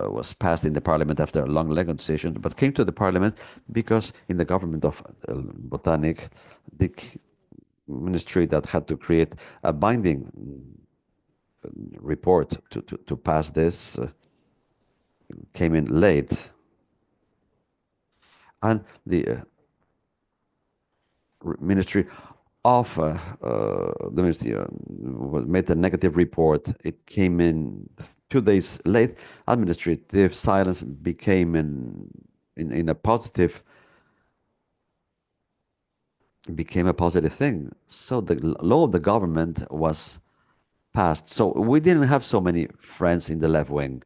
S2: was passed in the parliament after a long negotiation, but came to the parliament because in the government of Botanic, the ministry that had to create a binding report to pass this came in late. And the ministry of the ministry made a negative report. It came in 2 days late. Administrative silence became in a positive became a positive thing. So the law of the government was passed. So we didn't have so many friends in the left wing.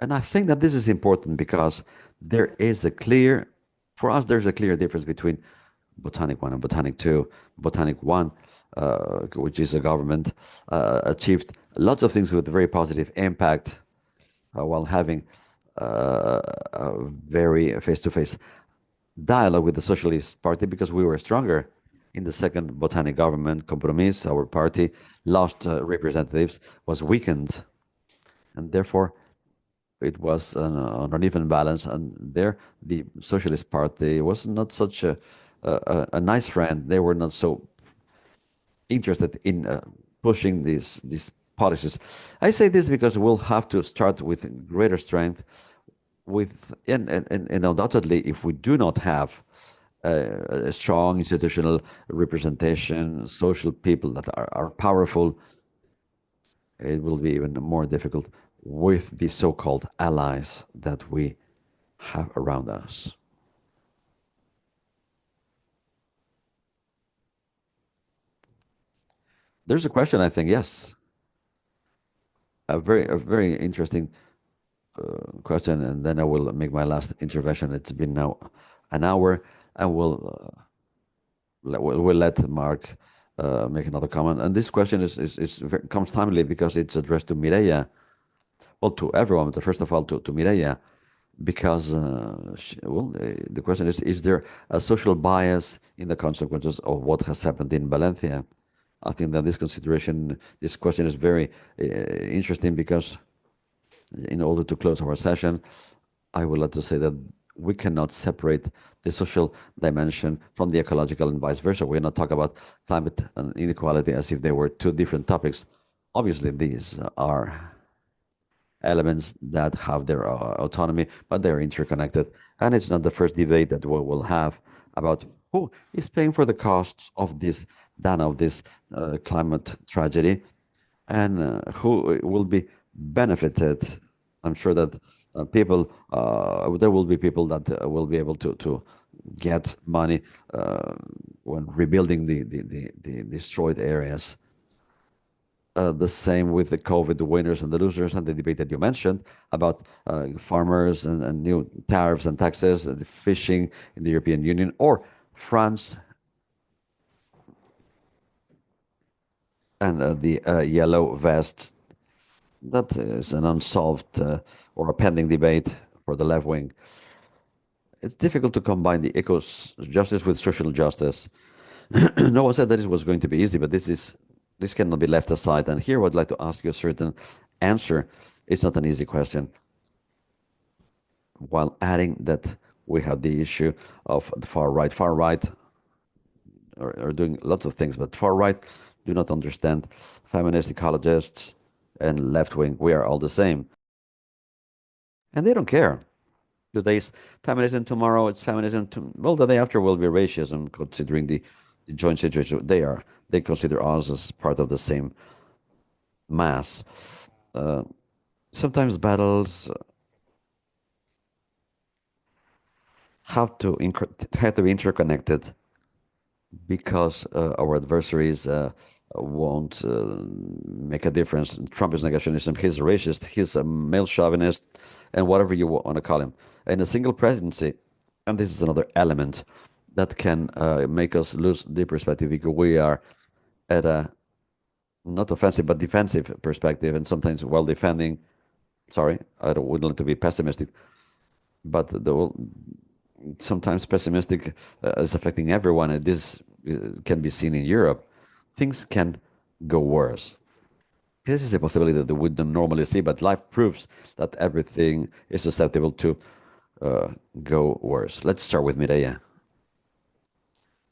S2: And I think that this is important because there is a clear, for us, there's a clear difference between Botanic 1 and Botanic 2. Botanic 1, which is a government, achieved lots of things with very positive impact while having a very face-to-face dialogue with the Socialist Party because we were stronger. In the second Botanic government, Compromís, our party, lost representatives, was weakened, and therefore it was an uneven balance. And there, the Socialist Party was not such a nice friend. They were not so interested in pushing these policies. I say this because we'll have to start with greater strength. And undoubtedly, if we do not have a strong institutional representation, social people that are powerful, it will be even more difficult with the so-called allies that we have around us. There's a question, I think, yes, a very interesting question, and then I will make my last intervention. It's been now an hour, and we'll let Marc make another comment. And this question comes timely because it's addressed to Mireia, well, to everyone, but first of all to Mireia, because the question is there a social bias in the consequences of what has happened in Valencia? I think that this question is very interesting because in order to close our session, I would like to say that we cannot separate the social dimension from the ecological and vice versa. We're not talking about climate and inequality as if they were two different topics. Obviously, these are elements that have their autonomy, but they're interconnected. And it's not the first debate that we will have about who is paying for the costs of this climate tragedy and who will be benefited. I'm sure that there will be people that will be able to get money when rebuilding the destroyed areas. The same with the COVID, the winners and the losers, and the debate that you mentioned about farmers and new tariffs and taxes, the fishing in the European Union, or France and the yellow vests. That is an unsolved or a pending debate for the left wing. It's difficult to combine the justice with social justice. No one said that it was going to be easy, but this cannot be left aside. And here I would like to ask you a certain answer. It's not an easy question. While adding that we have the issue of the far right. Far right are doing lots of things, but far right do not understand feminist ecologists and left wing. We are all the same. And they don't care. Today's feminism, tomorrow it's feminism. Well, the day after will be racism, considering the joint situation. They consider us as part of the same mass. Sometimes battles have to be interconnected because our adversaries won't make a difference. Trump is negationism, he's a racist, he's a male chauvinist, and whatever you want to call him. In a single presidency, and this is another element that can make us lose the perspective because we are at a not offensive, but defensive perspective, and sometimes while defending, sorry, wouldn't like to be pessimistic, but sometimes pessimistic is affecting everyone, and this can be seen in Europe. Things can go worse. This is a possibility that we wouldn't normally see, but life proves that everything is susceptible to go worse. Let's start with Mireia.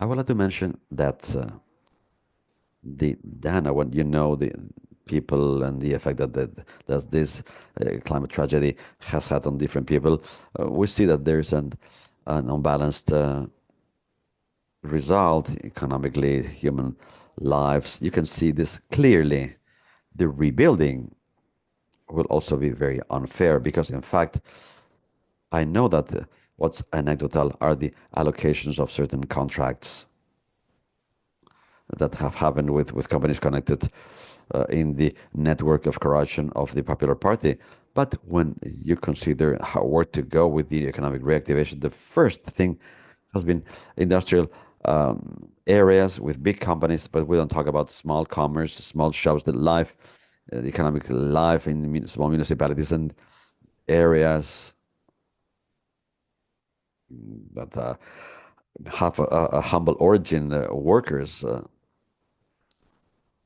S2: I would like to mention that the Dana, when you know the people and the effect that this climate tragedy has had on different people, we see that there's an unbalanced result economically, human lives. You can see this clearly. The rebuilding will also be very unfair because, in fact, I know that what's anecdotal are the allocations of certain contracts that have happened with companies connected in the network of corruption of the Popular Party. But when you consider where to go with the economic reactivation, the first thing has been industrial areas with big companies, but we don't talk about small commerce, small shops, the economic life in small municipalities and areas that have a humble origin, workers.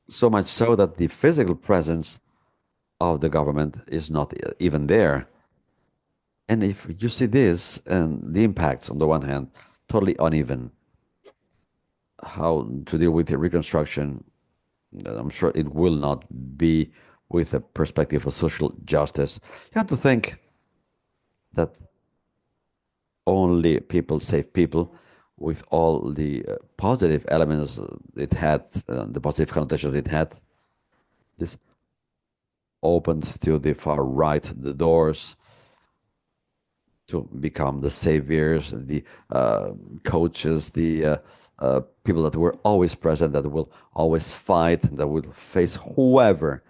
S2: So much so that the physical presence of the government is not even there. And if you see this and the impacts on the one hand, totally uneven, how to deal with the reconstruction, I'm sure it will not be with a perspective of social justice. You have to think that only people save people with all the positive elements it had, the positive connotations it had. This opens to the far right the doors to become the saviors, the coaches, the people that were always present, that will always fight, that will face whoever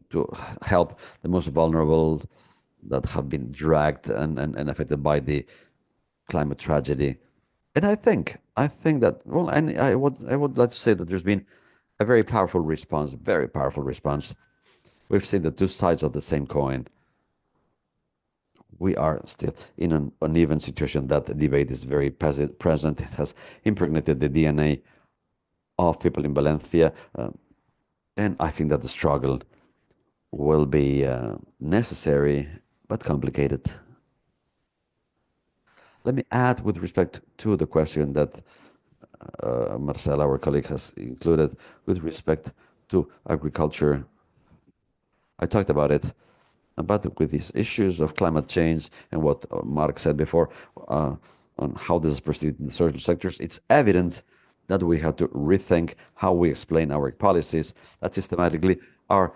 S2: to help the most vulnerable that have been dragged and affected by the climate tragedy. And I think that, well, and I would like to say that there's been a very powerful response, very powerful response. We've seen the two sides of the same coin. We are still in an uneven situation. That debate is very present. It has impregnated the DNA of people in Valencia. And I think that the struggle will be necessary but complicated. Let me add with respect to the question that Marcela, our colleague, has included with respect to agriculture. I talked about it, but with these issues of climate change and what Marc said before on how this is perceived in certain sectors, it's evident that we have to rethink how we explain our policies that systematically are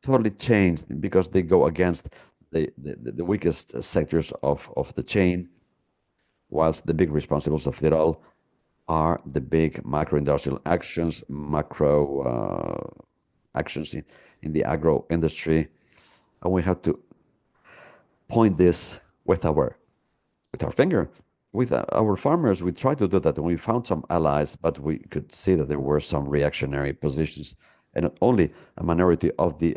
S2: totally changed because they go against the weakest sectors of the chain, whilst the big responsibles of it all are the big macro-industrial actions, macro actions in the agro industry. And we have to point this with our finger. With our farmers, we tried to do that, and we found some allies, but we could see that there were some reactionary positions, and not only a minority of the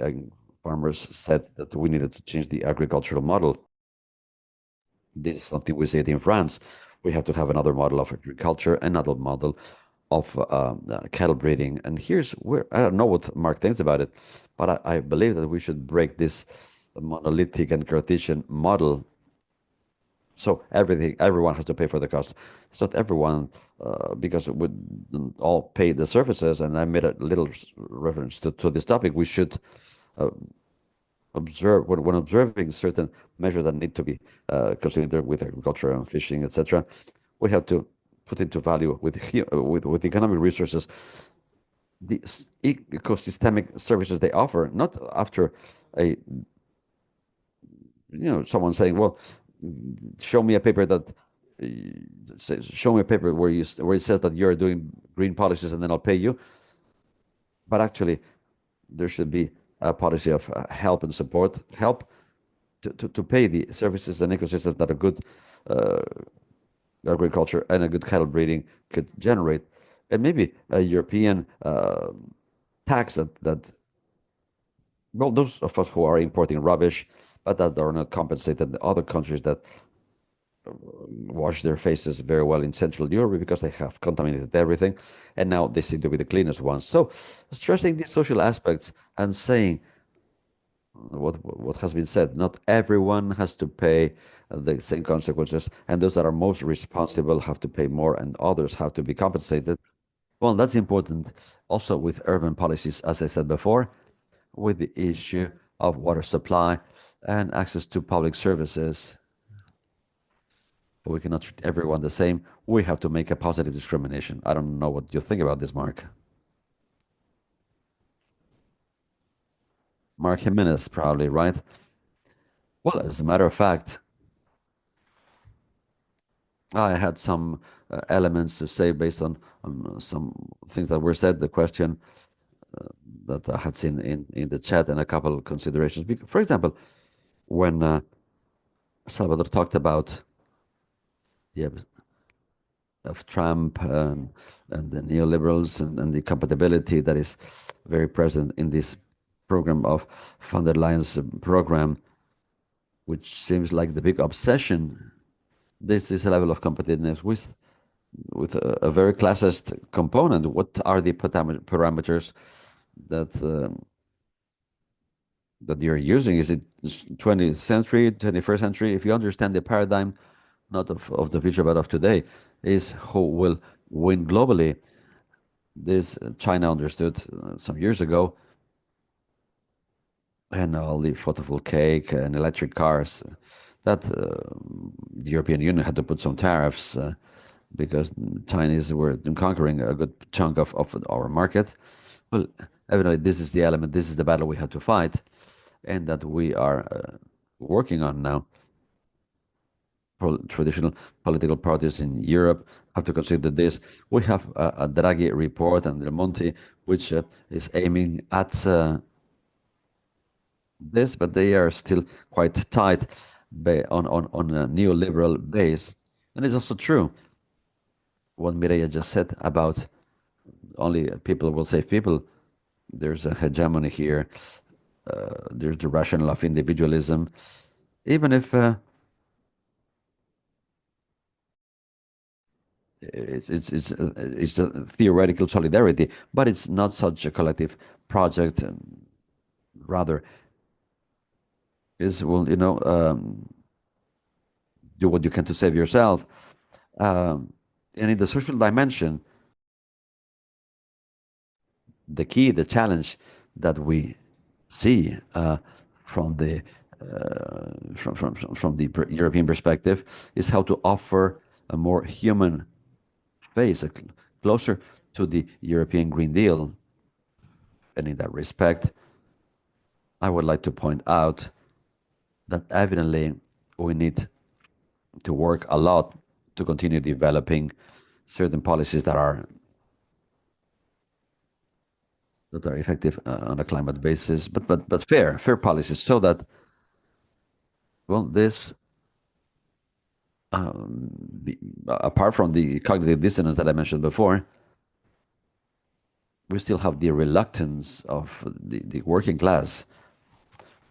S2: farmers said that we needed to change the agricultural model. This is something we see it in France. We have to have another model of agriculture, another model of cattle breeding. And here's where I don't know what Marc thinks about it, but I believe that we should break this monolithic and Cartesian model. So everyone has to pay for the cost. It's not everyone, because we all pay the services. And I made a little reference to this topic. We should observe when observing certain measures that need to be considered with agriculture and fishing, etc. We have to put into value with economic resources the ecosystemic services they offer, not after a someone saying, well, show me a paper where it says that you're doing green policies and then I'll pay you. But actually, there should be a policy of help and support, help to pay the services and ecosystems that a good agriculture and a good cattle breeding could generate. and maybe a European tax that, well, those of us who are importing rubbish, but that are not compensated, other countries that wash their faces very well in Central Europe because they have contaminated everything, and now they seem to be the cleanest ones. So, stressing these social aspects and saying what has been said, not everyone has to pay the same consequences, and those that are most responsible have to pay more, and others have to be compensated. Well, that's important also with urban policies, as I said before, with the issue of water supply and access to public services. We cannot treat everyone the same. We have to make a positive discrimination. I don't know what you think about this, Mark. Mark Jimenez, probably, right? Well, as a matter of fact, I had some elements to say based on some things that were said, the question that I had seen in the chat, and a couple of considerations. For example, when Salvador talked about the of Trump and the neoliberals and the compatibility that is very present in this program of von der Leyen's program, which seems like the big obsession. This is a level of competitiveness with a very classist component. What are the parameters that that you're using? Is it 20th century, 21st century? If you understand the paradigm, not of the future, but of today, is who will win globally. This China understood some years ago, and all the photovoltaic and electric cars, that the European Union had to put some tariffs because the Chinese were conquering a good chunk of our market. Well, evidently, this is the element, this is the battle we have to fight, and that we are working on now. Traditional political parties in Europe have to consider this. We have a Draghi report and Del Monte, which is aiming at this, but they are still quite tight on a neoliberal base. And it's also true what Mireia just said about only people will save people. There's a hegemony here. There's the rationale of individualism. Even if it's a theoretical solidarity, but it's not such a collective project. Rather, is, well, do what you can to save yourself. And in the social dimension, the key, the challenge that we see from the European perspective is how to offer a more human face, closer to the European Green Deal. And in that respect, I would like to point out that evidently we need to work a lot to continue developing certain policies that are effective on a climate basis, but fair policies, so that, well, this apart from the cognitive dissonance that I mentioned before, we still have the reluctance of the working class.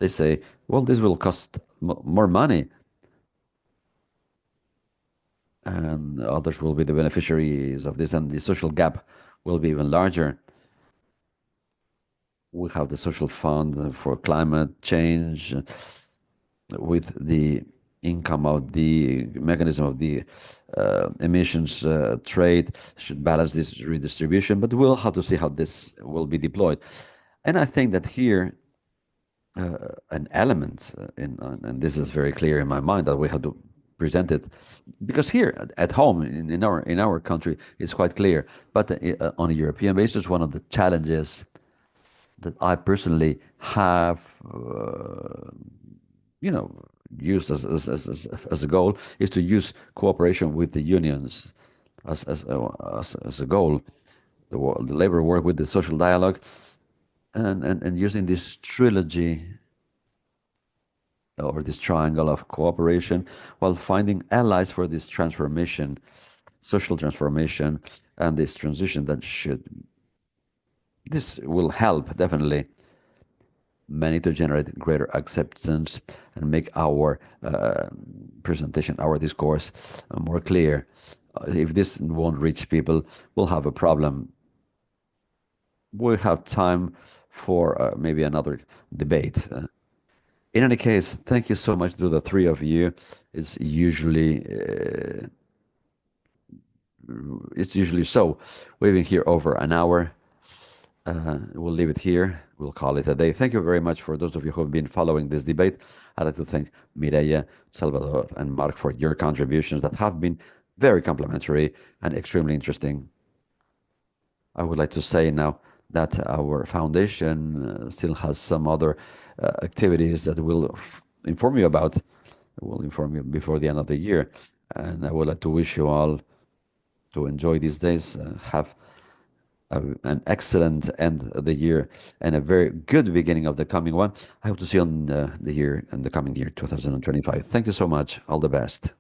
S2: They say, well, this will cost more money, and others will be the beneficiaries of this, and the social gap will be even larger. We have the social fund for climate change with the income of the mechanism of the emissions trade should balance this redistribution, but we'll have to see how this will be deployed. And I think that here an element, and this is very clear in my mind, that we have to present it, because here at home in our country it's quite clear, but on a European basis, one of the challenges that I personally have, used as a goal is to use cooperation with the unions as a goal. The labor work with the social dialogue, and using this trilogy or this triangle of cooperation while finding allies for this transformation. social transformation and this transition this will help definitely many to generate greater acceptance and make our presentation, our discourse more clear. If this won't reach people, we'll have a problem. We have time for maybe another debate. In any case, thank you so much to the three of you. It's usually so. We've been here over an hour. We'll leave it here. We'll call it a day. Thank you very much for those of you who have been following this debate. I'd like to thank Mireia, Salvador, and Marc for your contributions that have been very complimentary and extremely interesting. I would like to say now that our foundation still has some other activities that we'll inform you about. We'll inform you before the end of the year. And I would like to wish you all to enjoy these days, have an excellent end of the year and a very good beginning of the coming one. I hope to see you on the coming year, 2025. Thank you so much. All the best.